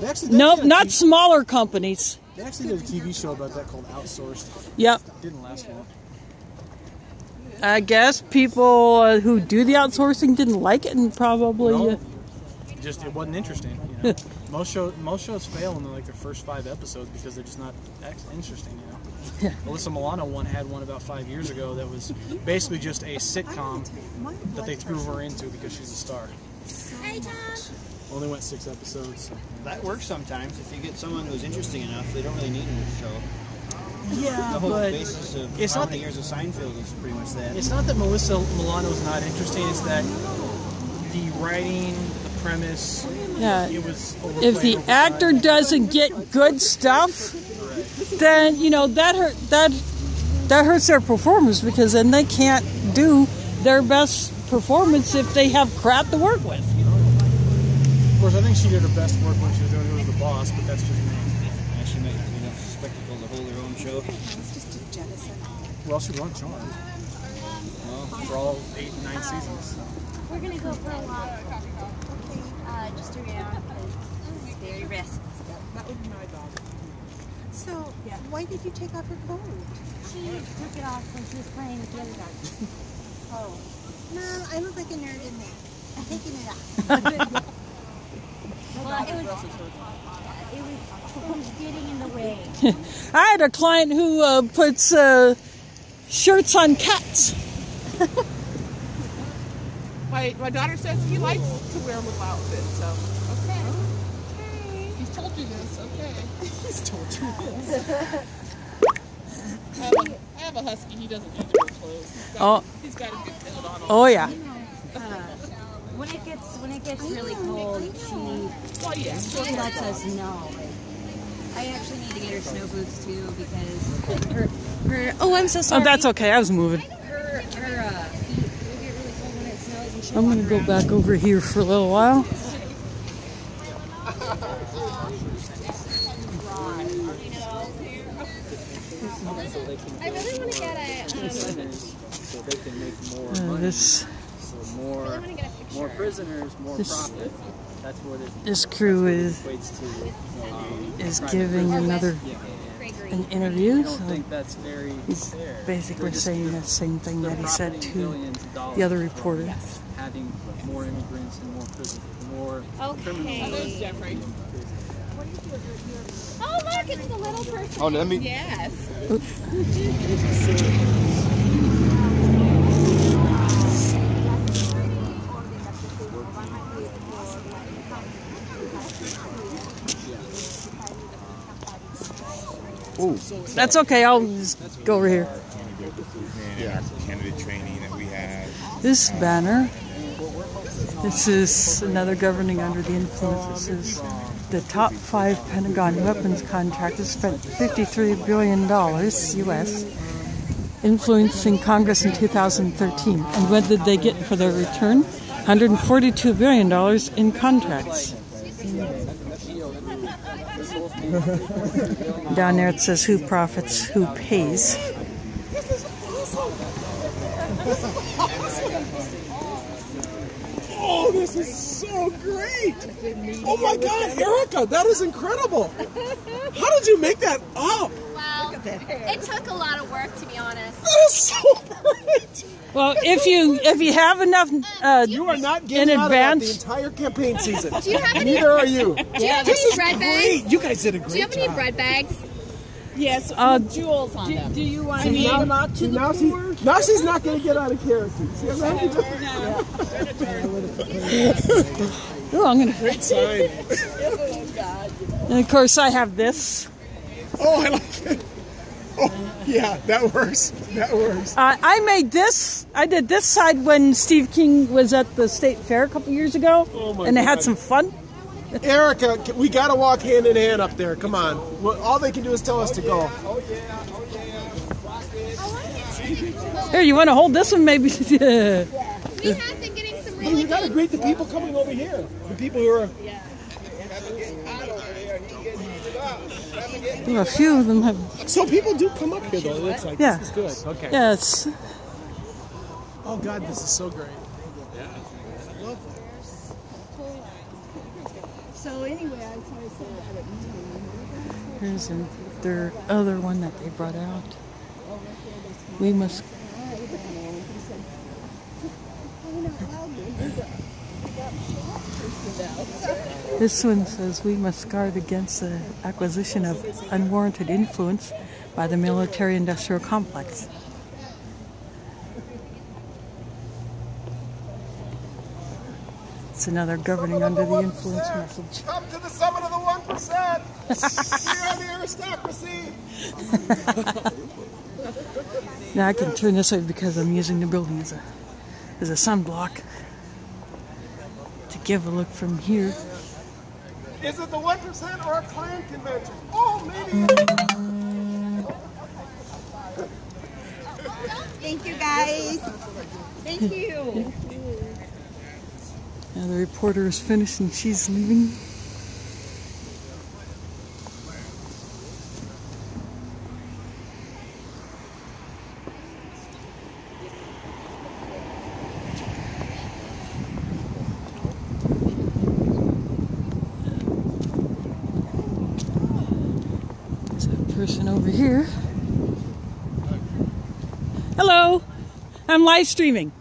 Speaker 2: They actually
Speaker 15: No,
Speaker 2: did.
Speaker 15: not smaller companies.
Speaker 2: They actually did a TV show about that called Outsourced.
Speaker 15: Yep.
Speaker 2: Didn't last long.
Speaker 15: I guess people who do the outsourcing didn't like it and probably...
Speaker 2: No, just it wasn't interesting. You know? most shows fail in like their first 5 episodes because they're just not interesting. You know.
Speaker 15: Yeah.
Speaker 2: Alyssa Milano had one about 5 years ago that was basically just a sitcom that they threw her into because she's a star.
Speaker 6: Hey, Tom.
Speaker 2: Only went 6 episodes.
Speaker 10: That works sometimes. If you get someone who's interesting enough, they don't really need a show.
Speaker 2: Yeah,
Speaker 10: the whole
Speaker 2: but
Speaker 10: basis of
Speaker 2: it's
Speaker 10: how
Speaker 2: not
Speaker 10: many years of Seinfeld is pretty much that.
Speaker 2: It's not that Melissa Milano's not interesting. It's that the writing, the premise.
Speaker 15: Yeah.
Speaker 2: It was
Speaker 15: If the actor doesn't get good stuff, then that hurts their performance, because then they can't do their best performance if they have crap to work with.
Speaker 2: Of course, I think she did her best work when she was doing Who Was the Boss, but that's just me.
Speaker 10: Yeah, she might have enough spectacle to hold her own show.
Speaker 2: Well, she won Charm. Well, for all 8 and 9 seasons.
Speaker 6: We're gonna go for a walk. Just around because it's very restful.
Speaker 8: That would be my dog. So, why did you take off her coat?
Speaker 6: She took it off when she was playing with the other dog.
Speaker 8: Oh. No, I look like a nerd in there. I'm taking it off.
Speaker 6: Well, it was getting in the way.
Speaker 15: I had a client who puts shirts on cats.
Speaker 5: My daughter says he likes to wear little outfits, so okay. He's told you this, okay.
Speaker 2: He's told you this.
Speaker 5: I have a husky. He doesn't use wear clothes. He's got a good build on him.
Speaker 15: Oh yeah.
Speaker 6: When it gets really cold, she lets us know. I actually need to get her snow boots too, because her oh, I'm so sorry.
Speaker 15: Oh, that's okay. I was moving.
Speaker 6: Her feet will get really cold when it snows, and she'll
Speaker 15: I'm going to go back over here for a little while.
Speaker 11: I really want to get a.
Speaker 13: So they can make more money. So more prisoners, more profit. That's what it.
Speaker 15: This crew is giving another an interview.
Speaker 13: I don't think that's very
Speaker 15: he's
Speaker 13: fair.
Speaker 15: basically saying the same thing that he said to the other reporter.
Speaker 13: Having more immigrants and more prisoners, more
Speaker 11: criminals. Oh, look, it's the little person.
Speaker 3: Oh, let me.
Speaker 11: Yes.
Speaker 3: Ooh.
Speaker 15: That's okay. I'll just go over here.
Speaker 3: Yeah, candidate training that we had.
Speaker 15: This banner. This is another governing under the influence. This is the top 5 Pentagon weapons contractors spent $53 billion U.S. influencing Congress in 2013. And what did they get for their return? $142 billion in contracts. Down there it says who profits, who pays.
Speaker 4: Oh, this is so great! Oh my God, Erica, that is incredible! How did you make that up?
Speaker 11: Well, it took a lot of work, to be honest.
Speaker 4: That is so great!
Speaker 15: Well, if you have enough
Speaker 4: you are not
Speaker 15: in
Speaker 4: getting out of that
Speaker 15: advance,
Speaker 4: the entire campaign season.
Speaker 11: Do you have any?
Speaker 4: Neither are you.
Speaker 11: Do you have
Speaker 4: This
Speaker 11: any
Speaker 4: is
Speaker 11: bread
Speaker 4: great.
Speaker 11: bags?
Speaker 4: You guys did a great
Speaker 11: Do you have any
Speaker 4: job.
Speaker 11: bread bags?
Speaker 8: Yes, with jewels on them.
Speaker 14: Do you want
Speaker 4: See,
Speaker 14: to hand
Speaker 4: now-
Speaker 14: them out to the
Speaker 4: now
Speaker 14: poor?
Speaker 4: now she's not going to get out of character. See, I'm not
Speaker 15: oh, I'm gonna.
Speaker 4: Great sign.
Speaker 15: And of course, I have this.
Speaker 4: Oh, I like it. Oh, yeah, that works. That works.
Speaker 15: I made this. I did this side when Steve King was at the state fair a couple years ago,
Speaker 4: Oh my
Speaker 15: and they had
Speaker 4: God.
Speaker 15: some fun.
Speaker 4: Erica, we got to walk hand in hand up there. Come on. Well, all they can do is tell us to go.
Speaker 15: Here, you want to hold this one, maybe?
Speaker 11: We have been getting some
Speaker 4: Hey,
Speaker 11: really
Speaker 4: we got to
Speaker 11: good.
Speaker 4: greet the people coming over here. The people who are.
Speaker 15: Well, a few of them have.
Speaker 4: So people do come up here, though. It looks like
Speaker 15: Yeah.
Speaker 4: this is good. Okay.
Speaker 15: Yes.
Speaker 2: Oh God, this is so great.
Speaker 8: So anyway, I said that at
Speaker 1: Here's their other one that they brought out. We must. This one says we must guard against the acquisition of unwarranted influence by the military-industrial complex. It's another governing under the influence message.
Speaker 4: Come to the summit of the 1%. Here are the aristocracy.
Speaker 1: Now I can turn this way because I'm using the building as a sunblock to give a look from here.
Speaker 4: Is it the 1% or a Klan convention? Oh, maybe.
Speaker 6: Thank you, guys. Thank you.
Speaker 1: Now the reporter is finished and she's leaving. There's a person over here. Hello, I'm live streaming.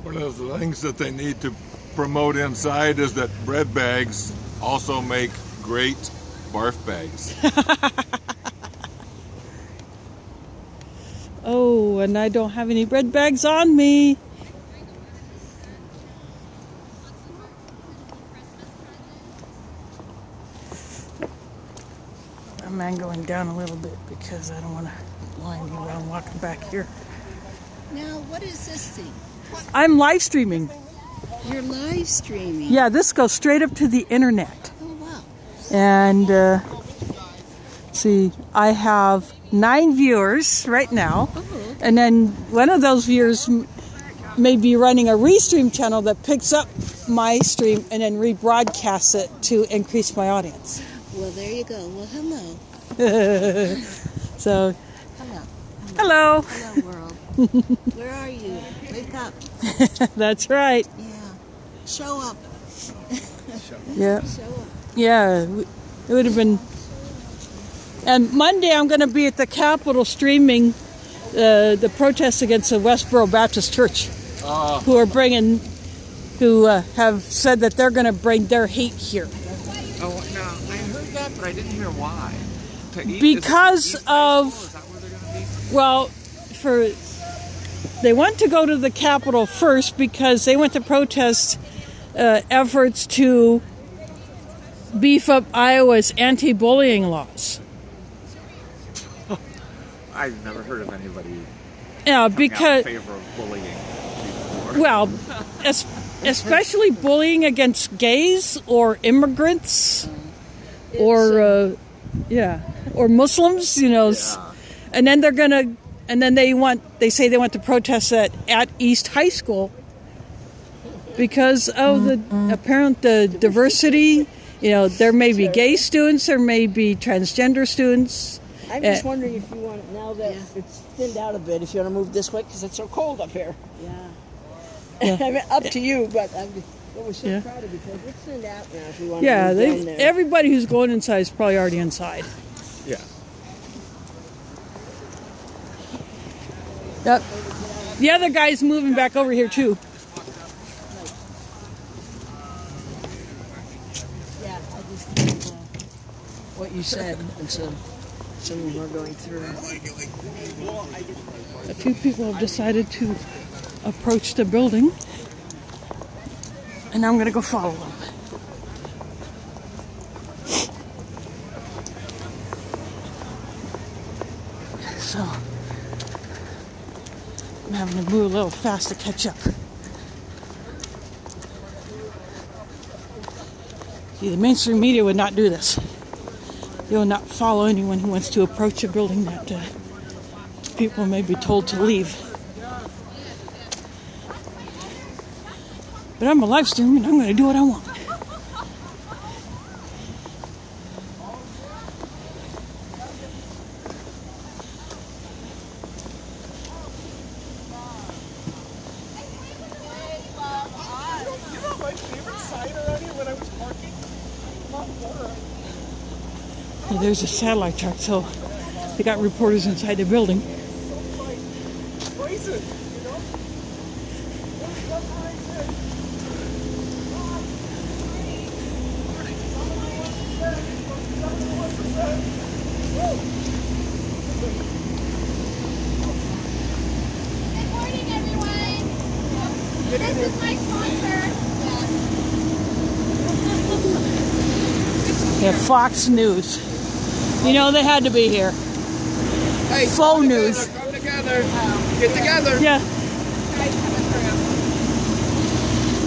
Speaker 17: One of the things that they need to promote inside is that bread bags also make great barf bags.
Speaker 15: Oh, and I don't have any bread bags on me. I'm going down a little bit because I don't want to blind you while I'm walking back here.
Speaker 18: Now, what is this thing?
Speaker 15: I'm live streaming.
Speaker 18: You're live streaming?
Speaker 15: Yeah, this goes straight up to the internet.
Speaker 18: Oh, wow.
Speaker 15: And see, I have 9 viewers right now.
Speaker 18: Oh.
Speaker 15: And then one of those viewers may be running a restream channel that picks up my stream and then rebroadcasts it to increase my audience.
Speaker 18: Well, there you go. Well, hello.
Speaker 15: So,
Speaker 18: hello.
Speaker 15: Hello.
Speaker 18: Hello, world. Where are you? Wake up.
Speaker 15: That's right.
Speaker 18: Yeah. Show up.
Speaker 15: Yeah.
Speaker 18: Show up.
Speaker 15: Yeah, it would have been. And Monday I'm going to be at the Capitol streaming the protests against the Westboro Baptist Church, who have said that they're going to bring their hate here.
Speaker 12: Oh, no, I heard that, but I didn't hear why.
Speaker 15: Because of, well, they want to go to the Capitol first because they want to protest efforts to beef up Iowa's anti-bullying laws.
Speaker 12: I've never heard of anybody
Speaker 15: Yeah, because
Speaker 12: in favor of bullying before.
Speaker 15: Well, especially bullying against gays or immigrants or or Muslims, you know.
Speaker 12: Yeah.
Speaker 15: And then they say they want to protest that at East High School because of the apparent diversity. You know, there may be gay students, there may be transgender students.
Speaker 8: I'm just wondering if you want, now that it's thinned out a bit, if you want to move this way because it's so cold up here.
Speaker 18: Yeah.
Speaker 8: I mean, up to you, but I was so proud of you because it's thinned out now. If you want to move down there.
Speaker 15: Everybody who's going inside is probably already inside.
Speaker 12: Yeah.
Speaker 15: Yep. The other guy's moving back over here too.
Speaker 8: Yeah, I just what you said, and so some of them are going through.
Speaker 15: A few people have decided to approach the building, and I'm going to go follow them. So, I'm having to move a little fast to catch up. See, the mainstream media would not do this. They will not follow anyone who wants to approach a building that people may be told to leave. But I'm a live streamer and I'm going to do what I want. And there's a satellite truck, so they got reporters inside the building.
Speaker 19: This is my sponsor.
Speaker 15: Yeah, Fox News. You know they had to be here.
Speaker 12: Hey,
Speaker 15: Faux news.
Speaker 12: Come together. Get together.
Speaker 15: Yeah.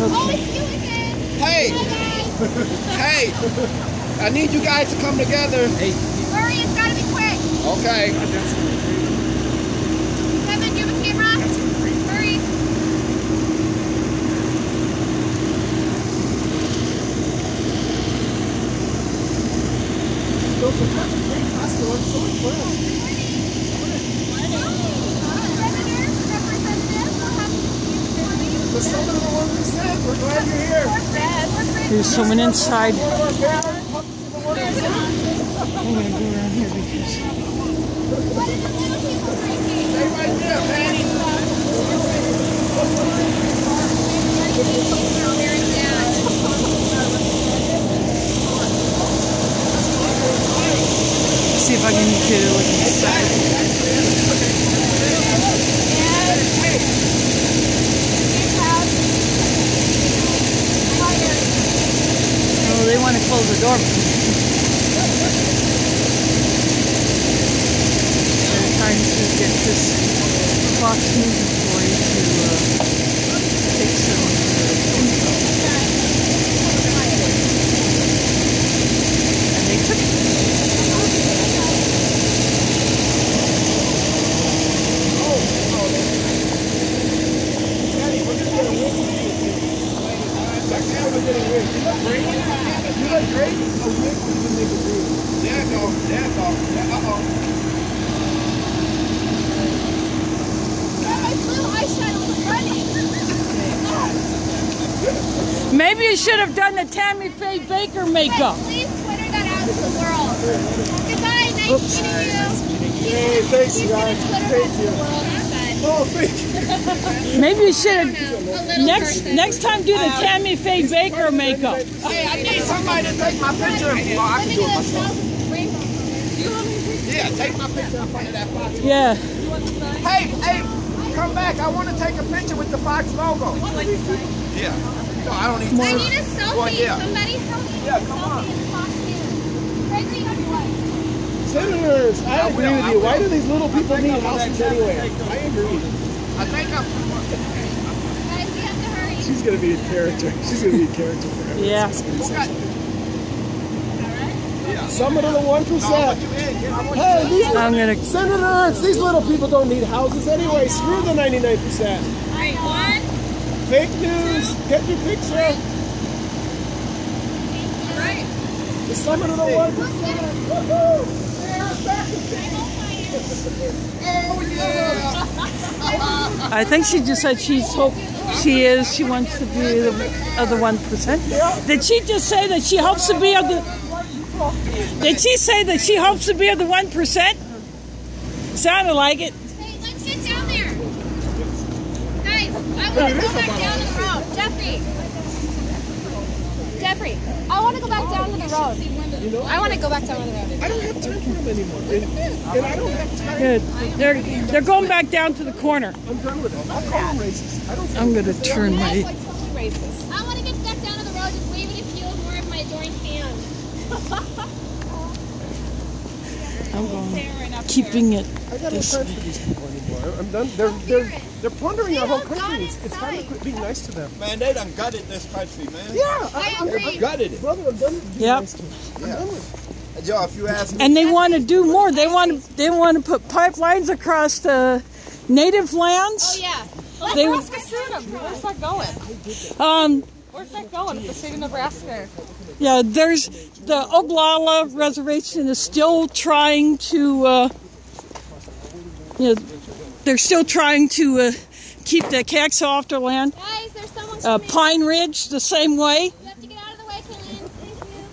Speaker 19: Oh, it's you again.
Speaker 12: Hey. Hey. I need you guys to come together. Hey.
Speaker 19: Hurry, it's gotta be quick.
Speaker 12: Okay.
Speaker 19: Kevin, do you have a camera? Hurry.
Speaker 12: We're glad you're here.
Speaker 15: There's someone inside. I'm going to go around here because...
Speaker 12: Stay right there, Patty.
Speaker 15: See if I can get a look inside. Oh, they want to close the door. They're trying to get this Fox News employee to take some info. And they took it. Maybe you should have done the Tammy Faye Baker makeup.
Speaker 19: Please Twitter that out to the world. Goodbye, nice meeting you.
Speaker 12: Hey, thanks, guys. Thank you.
Speaker 19: Oh,
Speaker 12: thank you.
Speaker 15: Maybe you should have next time do the Tammy Faye Baker makeup.
Speaker 12: Hey, I need somebody to take my picture. Oh, I can do it myself. Yeah, take my picture in front of that Fox.
Speaker 15: Yeah.
Speaker 12: Hey, come back. I want to take a picture with the Fox logo. Yeah. No, I don't need
Speaker 19: I need a selfie.
Speaker 12: Well, yeah.
Speaker 19: Somebody help me.
Speaker 12: Yeah, come on.
Speaker 19: Crazy,
Speaker 4: Senators, I agree with you. Why do these little people need houses anyway? I agree.
Speaker 12: I think I'm...
Speaker 19: Guys, we have to hurry.
Speaker 4: She's going to be a character. She's going to be a character forever.
Speaker 15: Yeah.
Speaker 4: Summit of the 1%. Hey,
Speaker 15: I'm gonna...
Speaker 4: Senators, these little people don't need houses anyway. Screw the 99%.
Speaker 19: Alright, one.
Speaker 4: Fake news. Get your picture.
Speaker 19: Right.
Speaker 4: The summit of the 1%. Woohoo!
Speaker 12: Oh, yeah.
Speaker 15: I think she just said she wants to be of the 1%. Did she just say that she hopes to be of the... Did she say that she hopes to be of the 1%? Sounded like it.
Speaker 19: Hey, let's get down there. Guys, I want to go back down to the road. Jeffrey, I want to go back down to the road. I want to go back down to the road.
Speaker 4: I don't have time for them anymore. And I don't have time.
Speaker 15: Good. They're going back down to the corner.
Speaker 4: I'm done with it. I'll call them racist.
Speaker 15: I'm going to turn my...
Speaker 19: I want to get back down to the road. Just wave it if you feel more of my adoring fans.
Speaker 15: I'm going keeping it
Speaker 4: I got no
Speaker 15: this
Speaker 4: time
Speaker 15: way.
Speaker 4: for these people anymore. I'm done. They're plundering our whole country. It's time to quit being nice to them.
Speaker 12: Man, they done gutted this country, man.
Speaker 4: Yeah,
Speaker 12: They gutted it.
Speaker 4: brother, I'm done with being nice to them. I'm done with it.
Speaker 12: Joe, if you ask me...
Speaker 15: And they want to do more. They want to put pipelines across the native lands.
Speaker 19: Oh, yeah.
Speaker 15: They-
Speaker 14: Where's that going? Where's that going? It's the state of Nebraska.
Speaker 15: Yeah, there's the Oglala Reservation is still trying to, they're still trying to keep the Caxhaw off their land.
Speaker 19: Guys, there's someone
Speaker 15: Pine Ridge, the same way.
Speaker 19: You have to get out of the way, Killian. Thank you.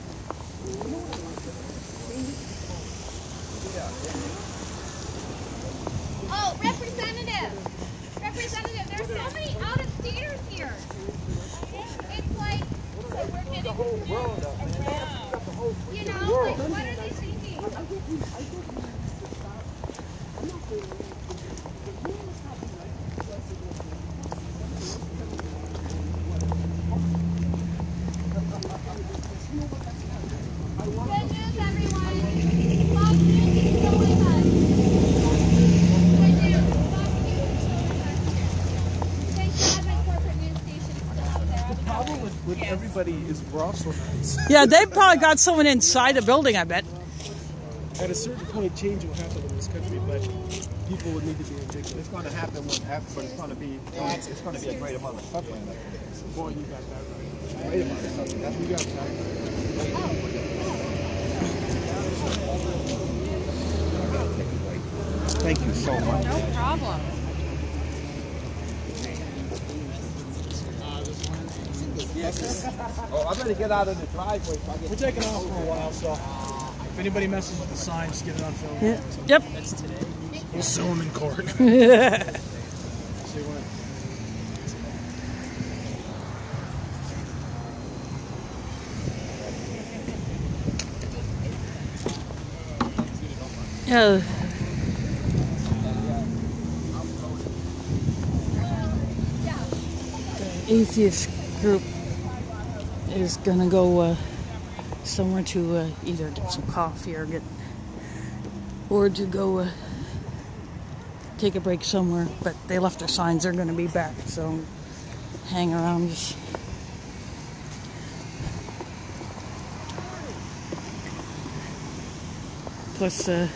Speaker 8: with everybody is we're all so nice.
Speaker 15: Yeah, they've probably got someone inside the building, I bet.
Speaker 8: At a certain point, change will happen in this country, but people would need to be ridiculous.
Speaker 10: It's going to happen, but it's going to be a great amount of suffering.
Speaker 8: Boy, you got that right.
Speaker 10: Great amount of suffering. That's
Speaker 8: You got that right.
Speaker 10: Thank you so much.
Speaker 6: No problem.
Speaker 12: Oh, I better get out of the driveway.
Speaker 2: We're taking off for a while, so if anybody messes with the sign, just get it on film.
Speaker 15: Yeah. Yep.
Speaker 2: We'll sue them in court.
Speaker 15: Yeah. The atheist group is gonna go somewhere to either get some coffee or to go take a break somewhere. But they left their signs; they're gonna be back, so hang around. Plus the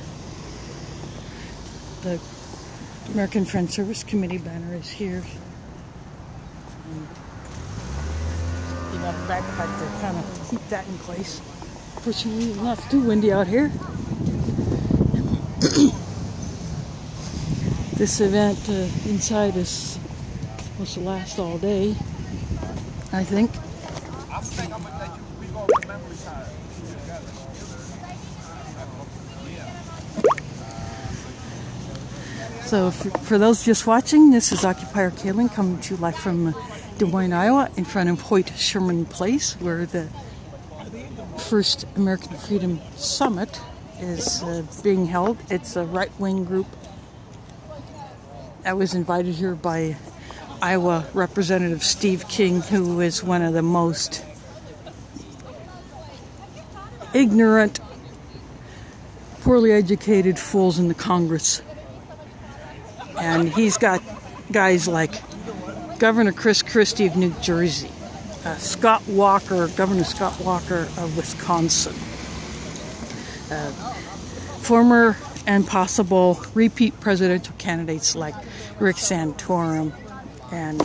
Speaker 15: American Friends Service Committee banner is here. And you got a backpack to kind of keep that in place. Fortunately, it's not too windy out here. This event inside is supposed to last all day, I think. So for those just watching, this is Occupier Kaylin coming to you live from Des Moines, Iowa, in front of Hoyt Sherman Place, where the first American Freedom Summit is being held. It's a right-wing group that was invited here by Iowa Representative Steve King, who is one of the most ignorant, poorly educated fools in the Congress. And he's got guys like Governor Chris Christie of New Jersey, Governor Scott Walker of Wisconsin, former and possible repeat presidential candidates like Rick Santorum and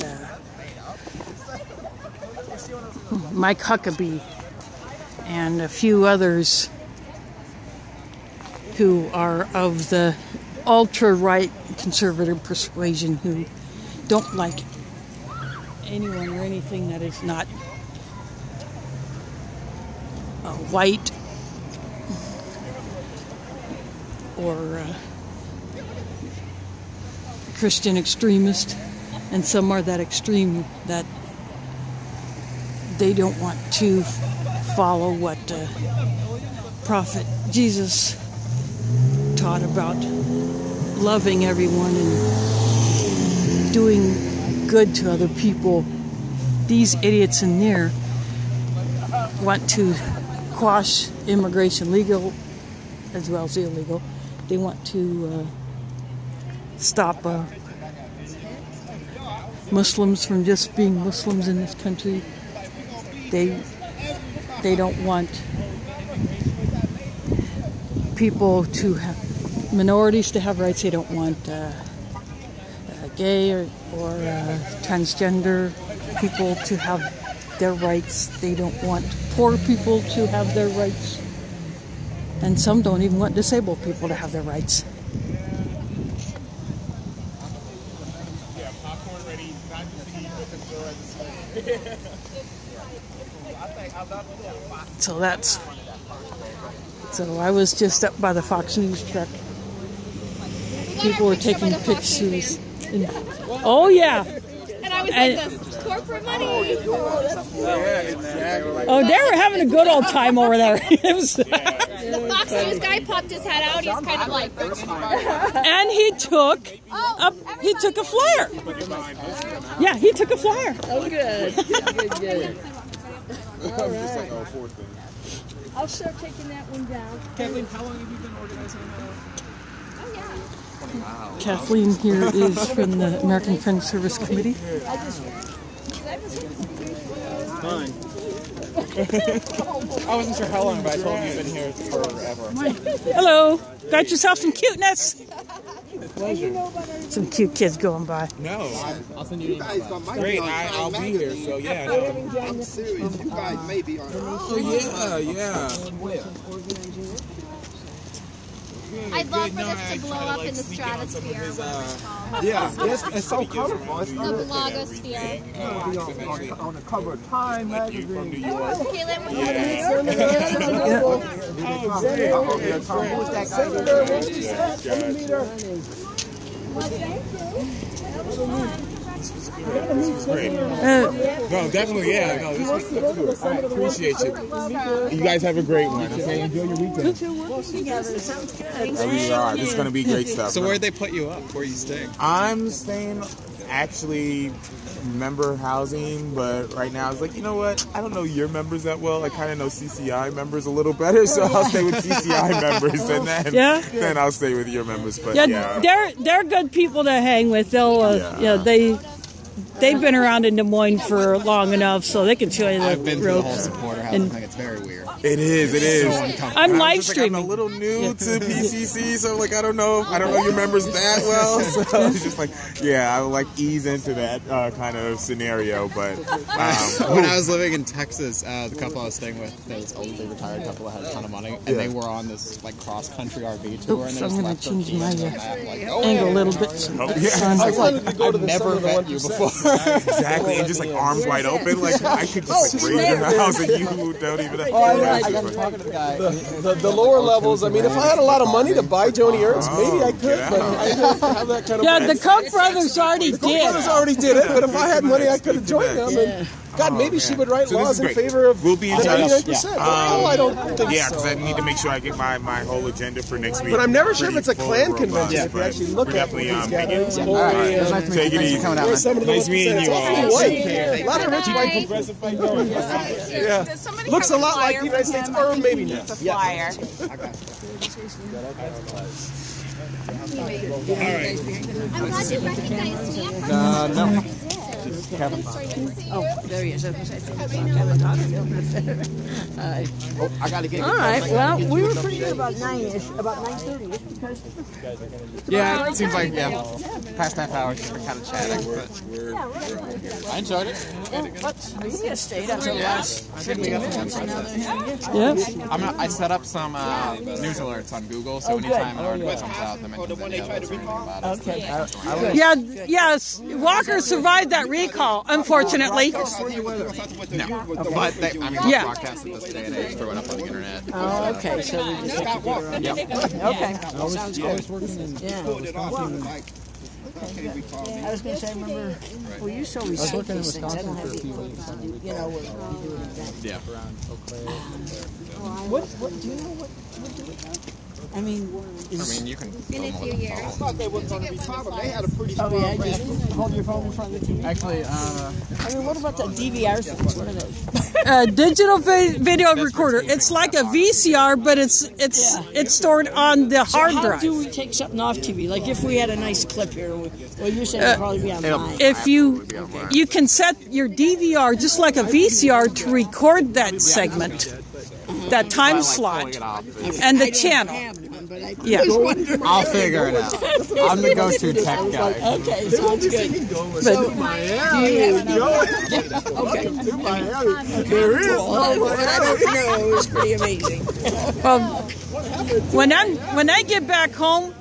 Speaker 15: Mike Huckabee, and a few others who are of the ultra-right conservative persuasion, who don't like anyone or anything that is not white or Christian extremist, and some are that extreme that they don't want to follow what Prophet Jesus taught about loving everyone and doing good to other people. These idiots in there want to quash immigration, legal as well as illegal. They want to stop Muslims from just being Muslims in this country. They don't want people to have minorities to have rights. They don't want gay or transgender people to have their rights. They don't want poor people to have their rights. And some don't even want disabled people to have their rights. So I was just up by the Fox News truck. People were taking pictures. Oh yeah.
Speaker 19: And I was like, the corporate money.
Speaker 15: Oh, they were having a good old time over there.
Speaker 19: The Fox News guy popped his head out. He's kind of like,
Speaker 15: and he took a flyer. Yeah, he took a flyer.
Speaker 5: Oh, good. Good.
Speaker 19: all right. I'll start taking that one down.
Speaker 8: Kathleen, how long have you been organizing?
Speaker 15: Kathleen here is from the American Friends Service Committee.
Speaker 4: fun. I wasn't sure how long, but I told you you've been here forever.
Speaker 15: Hello. Got yourself some cuteness?
Speaker 4: Pleasure.
Speaker 15: Some cute kids going by.
Speaker 4: No, I'll send you an email. Great, I'll be here, so yeah. No.
Speaker 20: I'm serious. You guys may be on.
Speaker 4: Oh, yeah.
Speaker 19: I'd love for this to blow up in the stratosphere.
Speaker 20: Yeah, it's so colorful. It's
Speaker 19: the blogosphere.
Speaker 20: On the cover of Time magazine. From New York.
Speaker 19: Who's
Speaker 20: that
Speaker 4: This was great. No, definitely, yeah. No, this was good. I appreciate you. You guys have a great one. Okay, enjoy your weekend. We are. This is going to be great stuff.
Speaker 21: So where'd they put you up? Where are you staying?
Speaker 4: I'm staying actually member housing, but right now I was like, you know what? I don't know your members that well. I kind of know CCI members a little better, so I'll stay with CCI members, and then I'll stay with your members. But
Speaker 15: they're good people to hang with. They'll they've been around in Des Moines for long enough, so they can show you the
Speaker 21: I've been through the whole
Speaker 15: ropes.
Speaker 21: supporter house. I think it's very weird.
Speaker 4: It is.
Speaker 21: So uncomfortable.
Speaker 15: I'm live streaming.
Speaker 4: I'm a little new to PCC, so like I don't know your members that well. So it's just like, I would like ease into that kind of scenario. But
Speaker 21: when I was living in Texas, the couple I was staying with, there was an older retired couple that had a ton of money, and they were on this like cross country RV tour.
Speaker 15: Oops,
Speaker 21: and
Speaker 15: I'm going to change my
Speaker 21: angle
Speaker 15: a little bit.
Speaker 21: I've never met you before.
Speaker 4: Exactly, and just like arms wide open, like I could just like bring you in the house and you don't even.
Speaker 20: The lower levels. I mean, if I had a lot of money to buy Joni Ernst, maybe I could. But I don't have that kind of.
Speaker 15: Yeah, the Koch brothers already did.
Speaker 20: The Koch brothers already did it. But if I had money, I could have joined them. And God, maybe she would write laws in favor of.
Speaker 4: We'll be in touch.
Speaker 20: 99%. I don't think so.
Speaker 4: Yeah, because I need to make sure I get my whole agenda for next week.
Speaker 20: But I'm never sure if it's a Klan convention. If you actually look at these gatherings,
Speaker 4: take it easy. Nice meeting you all.
Speaker 20: A lot of rich white progressive people. Yeah, looks a lot like the United States, or maybe not.
Speaker 14: It's a flyer.
Speaker 19: I'm glad you recognized me.
Speaker 4: No.
Speaker 14: Kevin. Oh, there he is. I Kevin talking to him.
Speaker 4: I gotta get.
Speaker 14: All right. Well, we were pretty good about 9-ish, about 9:30-ish, because.
Speaker 21: Yeah, it seems like past half hour just kind of chatting, but I enjoyed it.
Speaker 14: We just stayed up until last.
Speaker 21: I think we got some insights. I set up some news alerts on Google, so anytime an article comes out, they mention about it.
Speaker 14: Okay.
Speaker 15: Yes. Walker survived that recall, unfortunately.
Speaker 21: No, but they broadcasted this day and age, throw it up on the internet.
Speaker 14: Oh, okay. So we just have to get around.
Speaker 21: Yep.
Speaker 14: Okay.
Speaker 21: Sounds good.
Speaker 14: I was going to say, remember, well, you so receive these things. I don't have the equipment,
Speaker 21: Yeah.
Speaker 14: What do you know what do we have? I mean,
Speaker 21: you can.
Speaker 19: In a few years.
Speaker 20: I thought they were going to be popular. They had a pretty strong
Speaker 14: just hold your phone in front of the TV.
Speaker 21: Actually,
Speaker 14: I mean, what about the DVR things? What are those?
Speaker 15: Digital video recorder. It's like a VCR, but it's stored on the hard drive.
Speaker 14: How do we take something off TV? Like if we had a nice clip here, well, you're saying it'll probably be on mine.
Speaker 15: If you can set your DVR just like a VCR to record that segment, that time slot, and the channel.
Speaker 14: Yeah,
Speaker 21: I'll figure it out. I'm the go-to tech guy.
Speaker 14: Okay, sounds good.
Speaker 15: But
Speaker 14: do you have okay.
Speaker 20: There is.
Speaker 14: I don't know. It's pretty amazing.
Speaker 15: When I get back home,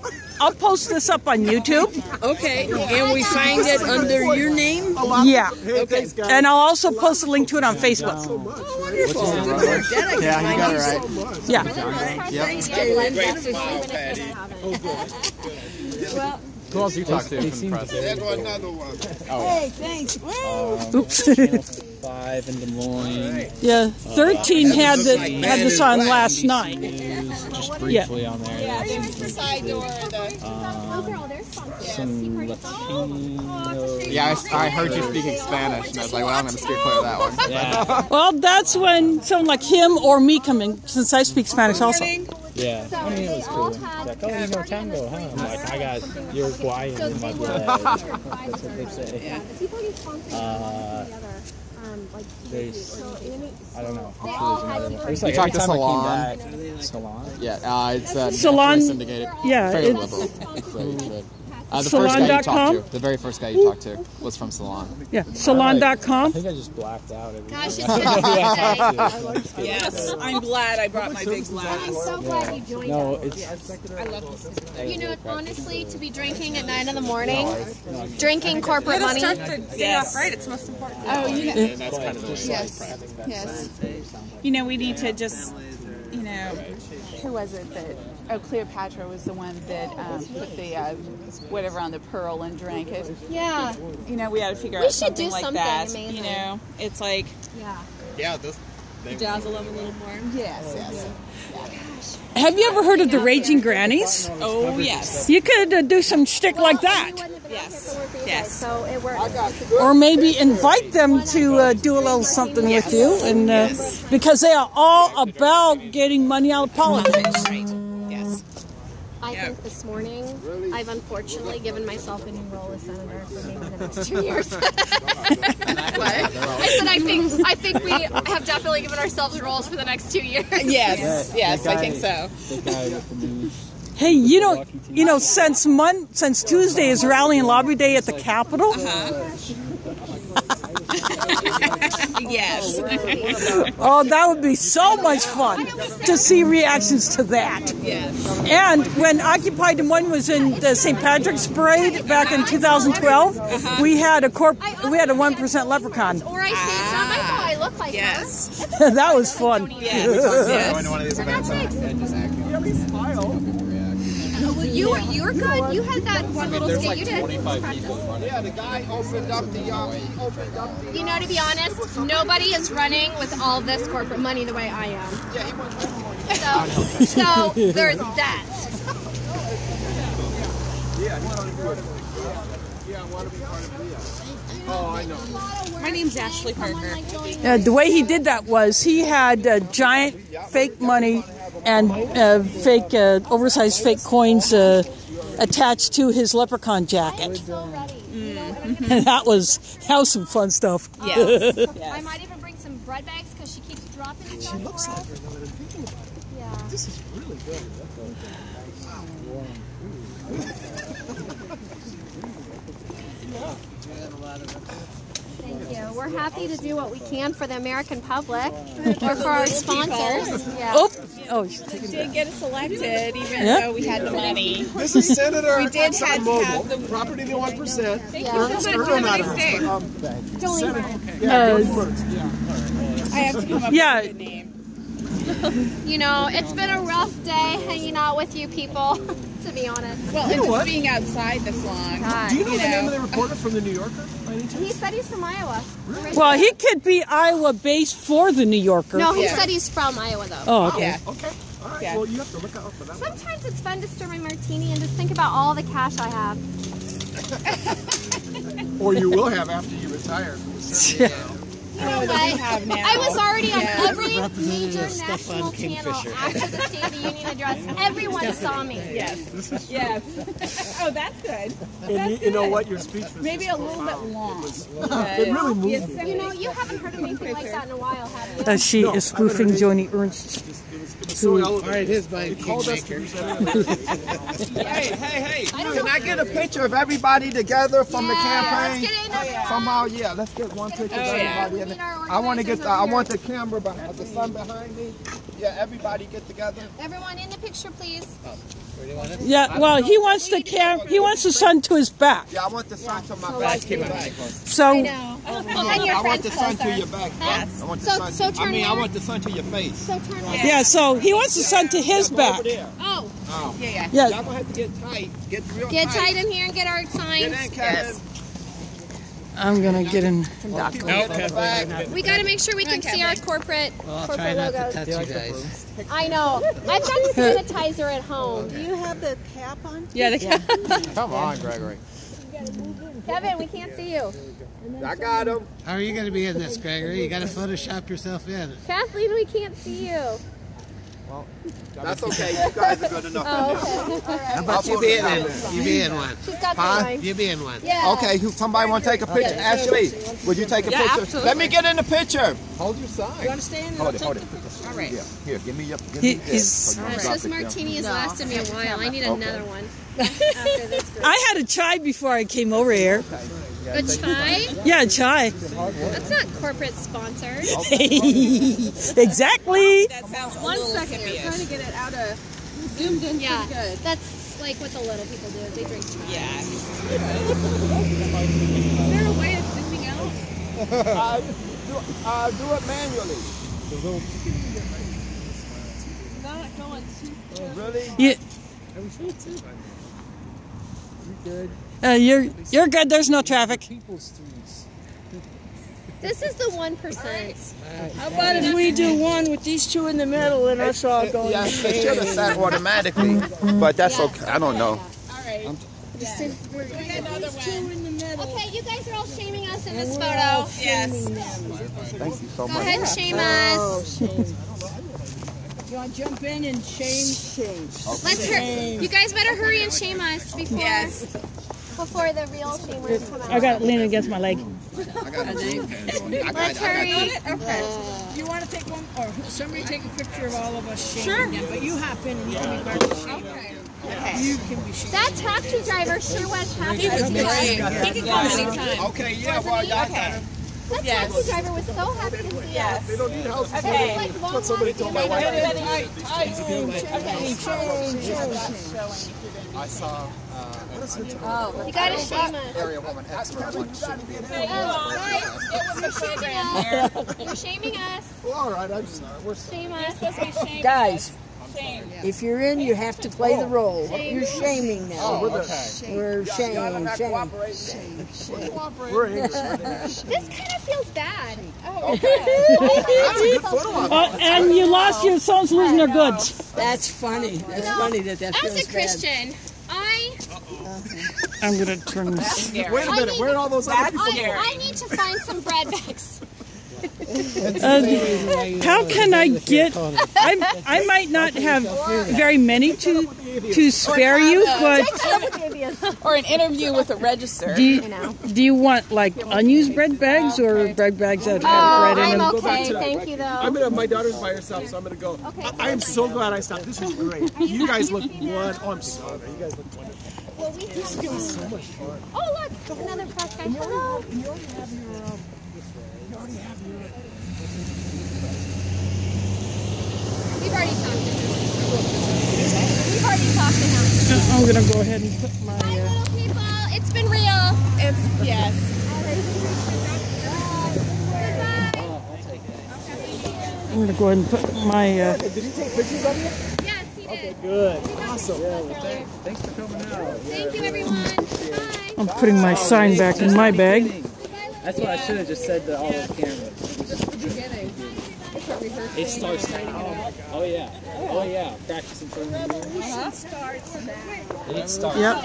Speaker 15: I'll post this up on YouTube.
Speaker 14: Okay, and we find it under your name?
Speaker 15: Yeah.
Speaker 14: Okay.
Speaker 15: And I'll also post a link to it on Facebook.
Speaker 14: Oh, wonderful.
Speaker 21: Yeah, you got it right.
Speaker 15: Yeah.
Speaker 14: Thanks, Caitlin.
Speaker 21: Great smile, Patty.
Speaker 14: Well,
Speaker 21: who else you talked to from the press?
Speaker 14: Hey, thanks.
Speaker 15: Oops.
Speaker 21: 5 in Des Moines.
Speaker 15: Yeah, 13 had this on last night.
Speaker 21: Just briefly on there.
Speaker 14: Yeah, there's the side door.
Speaker 21: Some Latino. Yeah, I heard you speaking Spanish, and I was like, well, I'm going to steer clear of that one. Yeah.
Speaker 15: Well, that's when someone like him or me come in, since I speak Spanish also.
Speaker 21: Yeah, I mean, it was cool. Like, oh, you know tango, huh? I'm like, I got Uruguayan in my blood. That's what they say.
Speaker 9: like
Speaker 10: They, I don't know. I'm
Speaker 9: They
Speaker 10: sure
Speaker 9: all
Speaker 10: there's
Speaker 9: had
Speaker 10: another one.
Speaker 9: different-
Speaker 10: It's like
Speaker 21: You talked
Speaker 10: every
Speaker 21: to
Speaker 10: time I
Speaker 21: Salon?
Speaker 10: came back, Salon?
Speaker 21: Yeah, it's
Speaker 15: Salon-
Speaker 21: nationally syndicated.
Speaker 15: yeah,
Speaker 21: Very
Speaker 15: it's-
Speaker 21: liberal. It's very good. The first guy you
Speaker 15: Salon.com?
Speaker 21: talked to, the very first guy you talked to was from Salon.
Speaker 15: Yeah, salon.com.
Speaker 10: I think I just blacked out.
Speaker 9: Gosh, it's
Speaker 10: time.
Speaker 9: been a good day.
Speaker 5: Yes, I'm glad I brought my big glass.
Speaker 9: I'm so glad you joined
Speaker 10: No,
Speaker 9: us.
Speaker 10: it's.
Speaker 5: I love this.
Speaker 9: You know, honestly, to be drinking at 9 in the morning, drinking corporate money.
Speaker 5: Yes.
Speaker 14: Right, it's most important.
Speaker 21: Oh,
Speaker 14: you know.
Speaker 21: and that's kind of the
Speaker 14: Yes. Yes. You know, we need to just, you know, who was it that? Oh, Cleopatra was the one that put the whatever on the pearl and drank it.
Speaker 9: Yeah.
Speaker 14: You know, we ought to figure
Speaker 9: We
Speaker 14: out
Speaker 9: should do
Speaker 14: something like
Speaker 9: something
Speaker 14: that.
Speaker 9: amazing.
Speaker 14: You know, it's like
Speaker 9: Yeah.
Speaker 21: Yeah, this.
Speaker 5: Dazzle them a little more.
Speaker 14: Yes, yes.
Speaker 15: Have you ever heard of the Raging Grannies?
Speaker 5: Oh, yes.
Speaker 15: You could do some shtick like that.
Speaker 5: Yes.
Speaker 9: Yes. So it works.
Speaker 15: Or maybe invite them to do a little something with you, and because they are all about getting money out of politics.
Speaker 5: Yes.
Speaker 9: I think this morning I've unfortunately given myself a new role as senator for maybe the next 2 years. I said I think we have definitely given ourselves roles for the next 2 years.
Speaker 5: Yes. Yes, I think so.
Speaker 10: The guy with the news.
Speaker 15: Hey, you know, since Tuesday is Rally and Lobby Day at the Capitol.
Speaker 5: Yes.
Speaker 15: Oh, that would be so much fun to see reactions to that.
Speaker 5: Yes.
Speaker 15: And when Occupy Des Moines was in the St. Patrick's Parade back in 2012, we had a 1% leprechaun.
Speaker 9: Or I say it's not my fault. I look like
Speaker 5: Yes.
Speaker 15: That was fun.
Speaker 9: Yes.
Speaker 21: Going to one of these events and just acting.
Speaker 9: You're good. You had that one little
Speaker 21: There's
Speaker 9: skit
Speaker 21: like
Speaker 9: you did.
Speaker 21: 25 people.
Speaker 12: Yeah, the guy opened up the.
Speaker 9: You know, to be honest, nobody is running with all this corporate money the way I am.
Speaker 12: Yeah, he went.
Speaker 9: So there's that.
Speaker 12: Yeah, I want to do it. Yeah, I want to be part of it. Oh, I know.
Speaker 5: My name's Ashley Parker.
Speaker 15: The way he did that was he had giant fake money and oversized fake coins attached to his leprechaun jacket. And that was some fun stuff.
Speaker 5: Yes.
Speaker 9: I might even bring some bread bags because she keeps dropping stuff.
Speaker 2: She looks
Speaker 9: for
Speaker 2: like
Speaker 9: us.
Speaker 2: her though.
Speaker 9: Yeah.
Speaker 2: This is really good.
Speaker 9: Thank you. We're happy to do what we can for the American public or for our sponsors. Yeah.
Speaker 15: Oh, she's taking
Speaker 14: Didn't get us elected, even
Speaker 15: Yeah.
Speaker 14: though we had the money.
Speaker 2: This is Senator
Speaker 14: We did have to have
Speaker 2: ExxonMobil,
Speaker 14: the
Speaker 2: property of the 1%.
Speaker 9: Yeah.
Speaker 2: Ernst,
Speaker 14: Have
Speaker 2: or
Speaker 14: a
Speaker 2: not
Speaker 14: nice
Speaker 2: Ernst,
Speaker 14: day.
Speaker 2: Senator. Yeah,
Speaker 15: Uh,
Speaker 2: Jody Ernst, yeah.
Speaker 14: I have to come up
Speaker 15: Yeah.
Speaker 14: with a good name.
Speaker 9: You know, it's been a rough day hanging out with you people, to be honest.
Speaker 14: Well,
Speaker 2: You
Speaker 14: and
Speaker 2: know
Speaker 14: just
Speaker 2: what?
Speaker 14: being outside this long.
Speaker 9: God.
Speaker 2: Do you know the name of the reporter from the New Yorker? By any chance?
Speaker 9: He said he's from Iowa.
Speaker 15: Well, he could be Iowa-based for the New Yorker.
Speaker 9: No, he
Speaker 14: Yeah.
Speaker 9: said he's from Iowa, though.
Speaker 15: Oh, okay.
Speaker 14: Yeah.
Speaker 2: Okay. All right.
Speaker 14: Yeah.
Speaker 2: Well, you have to look out for that.
Speaker 9: Sometimes it's fun to stir my martini and just think about all the cash I have.
Speaker 2: Or you will have after you retire.
Speaker 9: You know what?
Speaker 14: have now.
Speaker 9: I was already on
Speaker 14: Yes.
Speaker 9: every
Speaker 18: Representative
Speaker 9: major
Speaker 18: Stefan
Speaker 9: national channel
Speaker 18: Kingfisher.
Speaker 9: after the State of the Union address. Everyone saw me.
Speaker 14: Yes. Yes. Oh, that's good.
Speaker 2: And you know what? Your speech was
Speaker 14: Maybe
Speaker 2: just
Speaker 14: a little bit
Speaker 2: profound.
Speaker 14: long.
Speaker 2: It really moved me.
Speaker 9: You know, you haven't heard of anything like that in a while, have you?
Speaker 15: She is spoofing Joni Ernst.
Speaker 2: It was so elevated.
Speaker 18: All right, his buying
Speaker 2: He called us
Speaker 18: Kingmaker.
Speaker 12: Hey, can I get a picture of everybody together from the campaign?
Speaker 9: Let's get in there.
Speaker 12: Somehow, yeah, let's get one picture of everybody. In there. I want to get the, I want the camera behind, the sun behind me. Yeah, everybody get together.
Speaker 9: Everyone in the picture, please.
Speaker 15: Yeah, well, he wants the sun to his back.
Speaker 12: Yeah, I want the sun to my back.
Speaker 15: So
Speaker 9: I know. And your
Speaker 12: I want the
Speaker 9: friends
Speaker 12: sun to
Speaker 9: closer.
Speaker 12: your back.
Speaker 9: Yes.
Speaker 12: I want the
Speaker 9: So-
Speaker 12: sun.
Speaker 9: so turn
Speaker 12: I mean, I
Speaker 9: here.
Speaker 12: want the sun to your face.
Speaker 9: So turn right.
Speaker 15: yeah, so he wants the sun to his
Speaker 12: Go
Speaker 15: back.
Speaker 12: over there.
Speaker 9: Oh,
Speaker 12: Oh.
Speaker 14: Yeah.
Speaker 15: Yeah.
Speaker 12: Y'all gonna have to get tight. Get real
Speaker 9: get
Speaker 12: tight.
Speaker 9: tight in here and get our
Speaker 12: Get
Speaker 9: signs.
Speaker 12: in, Kevin.
Speaker 15: I'm gonna get in.
Speaker 9: We got to make sure we can see our corporate logos.
Speaker 18: touch you guys.
Speaker 9: I know. I've got sanitizer at home.
Speaker 18: Do you have the cap on?
Speaker 5: Yeah, the cat.
Speaker 21: Come on, Gregory.
Speaker 9: Kevin, we can't see you.
Speaker 12: I got him.
Speaker 18: How are you going to be in this, Gregory? You got to Photoshop yourself in.
Speaker 9: Kathleen, we can't see you.
Speaker 12: That's okay. You guys are good enough.
Speaker 18: How
Speaker 12: about you being in? You being one?
Speaker 18: She's got the
Speaker 12: Huh?
Speaker 18: line.
Speaker 12: You being one?
Speaker 18: Yeah.
Speaker 12: Okay. Somebody want to take a picture? Ashley, would you take a picture?
Speaker 18: absolutely.
Speaker 12: Let me get in the picture. Hold your sign.
Speaker 8: You want to stay in?
Speaker 12: Hold it. Hold it.
Speaker 8: All right.
Speaker 12: Yeah. Here, give me your. Give
Speaker 1: He-
Speaker 12: me
Speaker 1: he's-
Speaker 9: This martini has lasted me a while. I need another one.
Speaker 15: I had a chai before I came over here.
Speaker 9: A chai?
Speaker 15: Yeah, a chai.
Speaker 9: That's not corporate sponsored.
Speaker 15: Exactly.
Speaker 14: That sounds
Speaker 9: One
Speaker 14: second. You're trying to get it out of zoomed in
Speaker 9: Yeah,
Speaker 14: pretty good.
Speaker 9: that's like what the little people do. They drink chai.
Speaker 14: Yes. Is there a way of zooming out?
Speaker 12: Do it manually.
Speaker 14: Not going too.
Speaker 12: Really?
Speaker 15: You, you're good. There's no traffic.
Speaker 9: This is the 1%.
Speaker 16: How about if we do one with these two in the middle and us all going?
Speaker 12: Yeah, it should have sat automatically, but that's okay. I don't know.
Speaker 9: All right. Okay, you guys are all shaming us in this photo.
Speaker 14: Yes.
Speaker 12: Thank you so
Speaker 9: Go
Speaker 12: much.
Speaker 9: ahead and shame us.
Speaker 16: You want to jump in and shame?
Speaker 9: Let's hurry. You guys better hurry and shame us before the real shamers come out.
Speaker 15: I got leaning against my leg.
Speaker 9: Let's hurry.
Speaker 16: Okay. Do you want to take one, or somebody take a picture of all of us shaming them? But you hop in and you can be part of the shame. Okay. You can be shaming.
Speaker 9: That taxi driver sure was happy.
Speaker 16: He was great.
Speaker 9: He could come anytime.
Speaker 12: Okay, yeah, well, y'all got it.
Speaker 9: That taxi driver was so happy to see us.
Speaker 12: They don't need houses.
Speaker 9: Okay. That's what somebody told my wife.
Speaker 12: I saw.
Speaker 9: You gotta shame us.
Speaker 12: Area woman expert.
Speaker 9: You're shaming us.
Speaker 12: Well, all right, I'm sorry. We're
Speaker 9: Shame us.
Speaker 16: Guys, if you're in, you have to play the role. You're shaming now.
Speaker 12: Oh, okay.
Speaker 16: We're shaming.
Speaker 12: We're English.
Speaker 9: This kind of feels bad.
Speaker 12: That's a good photo op.
Speaker 15: Oh, and you lost your son's losing their goods.
Speaker 16: That's funny. That's funny that feels
Speaker 9: As a Christian,
Speaker 15: I'm gonna turn this.
Speaker 12: Wait a minute. Where are all those other people?
Speaker 9: I need to find some bread bags.
Speaker 15: How can I get? I might not have very many to spare you, but
Speaker 14: Or an interview with a register.
Speaker 15: do you want like unused bread bags or bread bags that have bread in them?
Speaker 9: I'm okay, thank you though.
Speaker 2: I'm gonna. My daughter's by herself, so I'm gonna go. I am so glad I stopped. This is great. You guys look one. Oh, I'm sorry. You guys look wonderful. This is gonna be so much fun.
Speaker 9: Oh look, another press guy. Hello.
Speaker 12: You already have your.
Speaker 9: We've already talked to him.
Speaker 15: I'm gonna go ahead and put my.
Speaker 9: Little people, it's been real.
Speaker 14: Yes.
Speaker 15: I'm gonna go ahead and put my.
Speaker 12: Did he take pictures of you?
Speaker 9: Yes, he did.
Speaker 12: Okay, good. Awesome. Yeah, well, thanks for coming out.
Speaker 9: Thank you, everyone. Bye.
Speaker 15: I'm putting my sign back in my bag.
Speaker 13: That's what I should have just said to all the cameras. It starts now. Oh yeah. Oh yeah. Practicing for the mirror. It starts.
Speaker 15: Yep.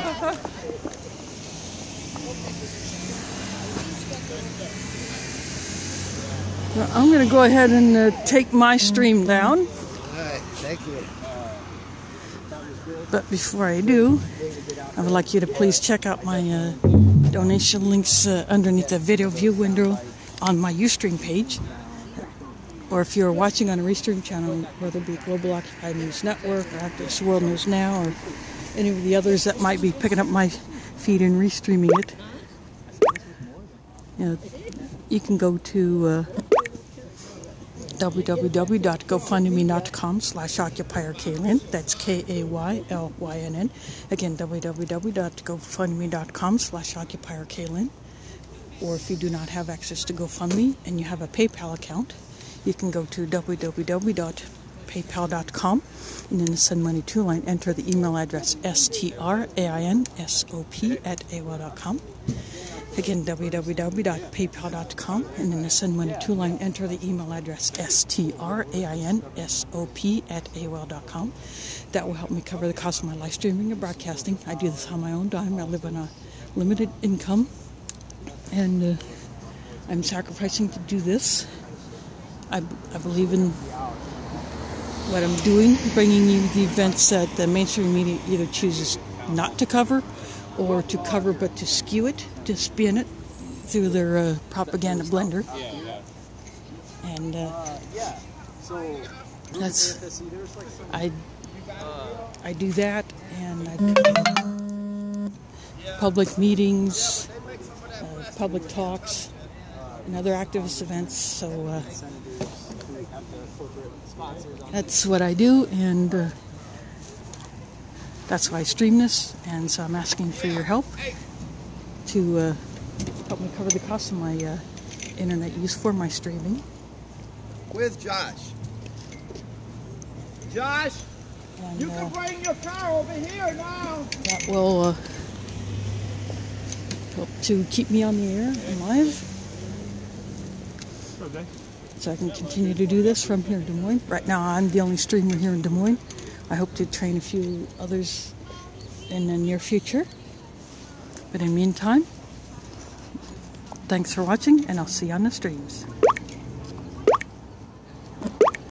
Speaker 15: Well, I'm going to go ahead and take my stream down.
Speaker 12: All right, thank you.
Speaker 15: But before I do, I would like you to please check out my donation links underneath the video view window on my Ustream page. Or if you're watching on a Restream channel, whether it be Global Occupied News Network or Activist World News Now or any of the others that might be picking up my feed and restreaming it, you can go to www.gofundme.com/OccupierKaylin. That's KAYLYNN. Again, www.gofundme.com/OccupierKaylin. Or if you do not have access to GoFundMe and you have a PayPal account, you can go to www.paypal.com and in the Send Money To line, enter the email address STRAINSOP@AOL.com. Again, www.paypal.com and in the Send Money To line, enter the email address STRAINSOP@AOL.com. That will help me cover the cost of my live streaming and broadcasting. I do this on my own dime. I live on a limited income, and I'm sacrificing to do this. I believe in
Speaker 1: what I'm doing, bringing you the events that the mainstream media either chooses not to cover or to cover but to skew it, to spin it through their propaganda blender. And that's, I do that, and I cover public meetings, public talks, and other activist events. So that's what I do, and that's why I stream this. And so I'm asking for your help to help me cover the cost of my internet use for my streaming.
Speaker 12: Where's Josh? Josh,
Speaker 1: and,
Speaker 12: you can bring your car over here now.
Speaker 1: That will help to keep me on the air and live.
Speaker 2: Okay.
Speaker 1: So I can continue to do this from here in Des Moines. Right now I'm the only streamer here in Des Moines. I hope to train a few others in the near future. But in the meantime, thanks for watching, and I'll see you on the streams.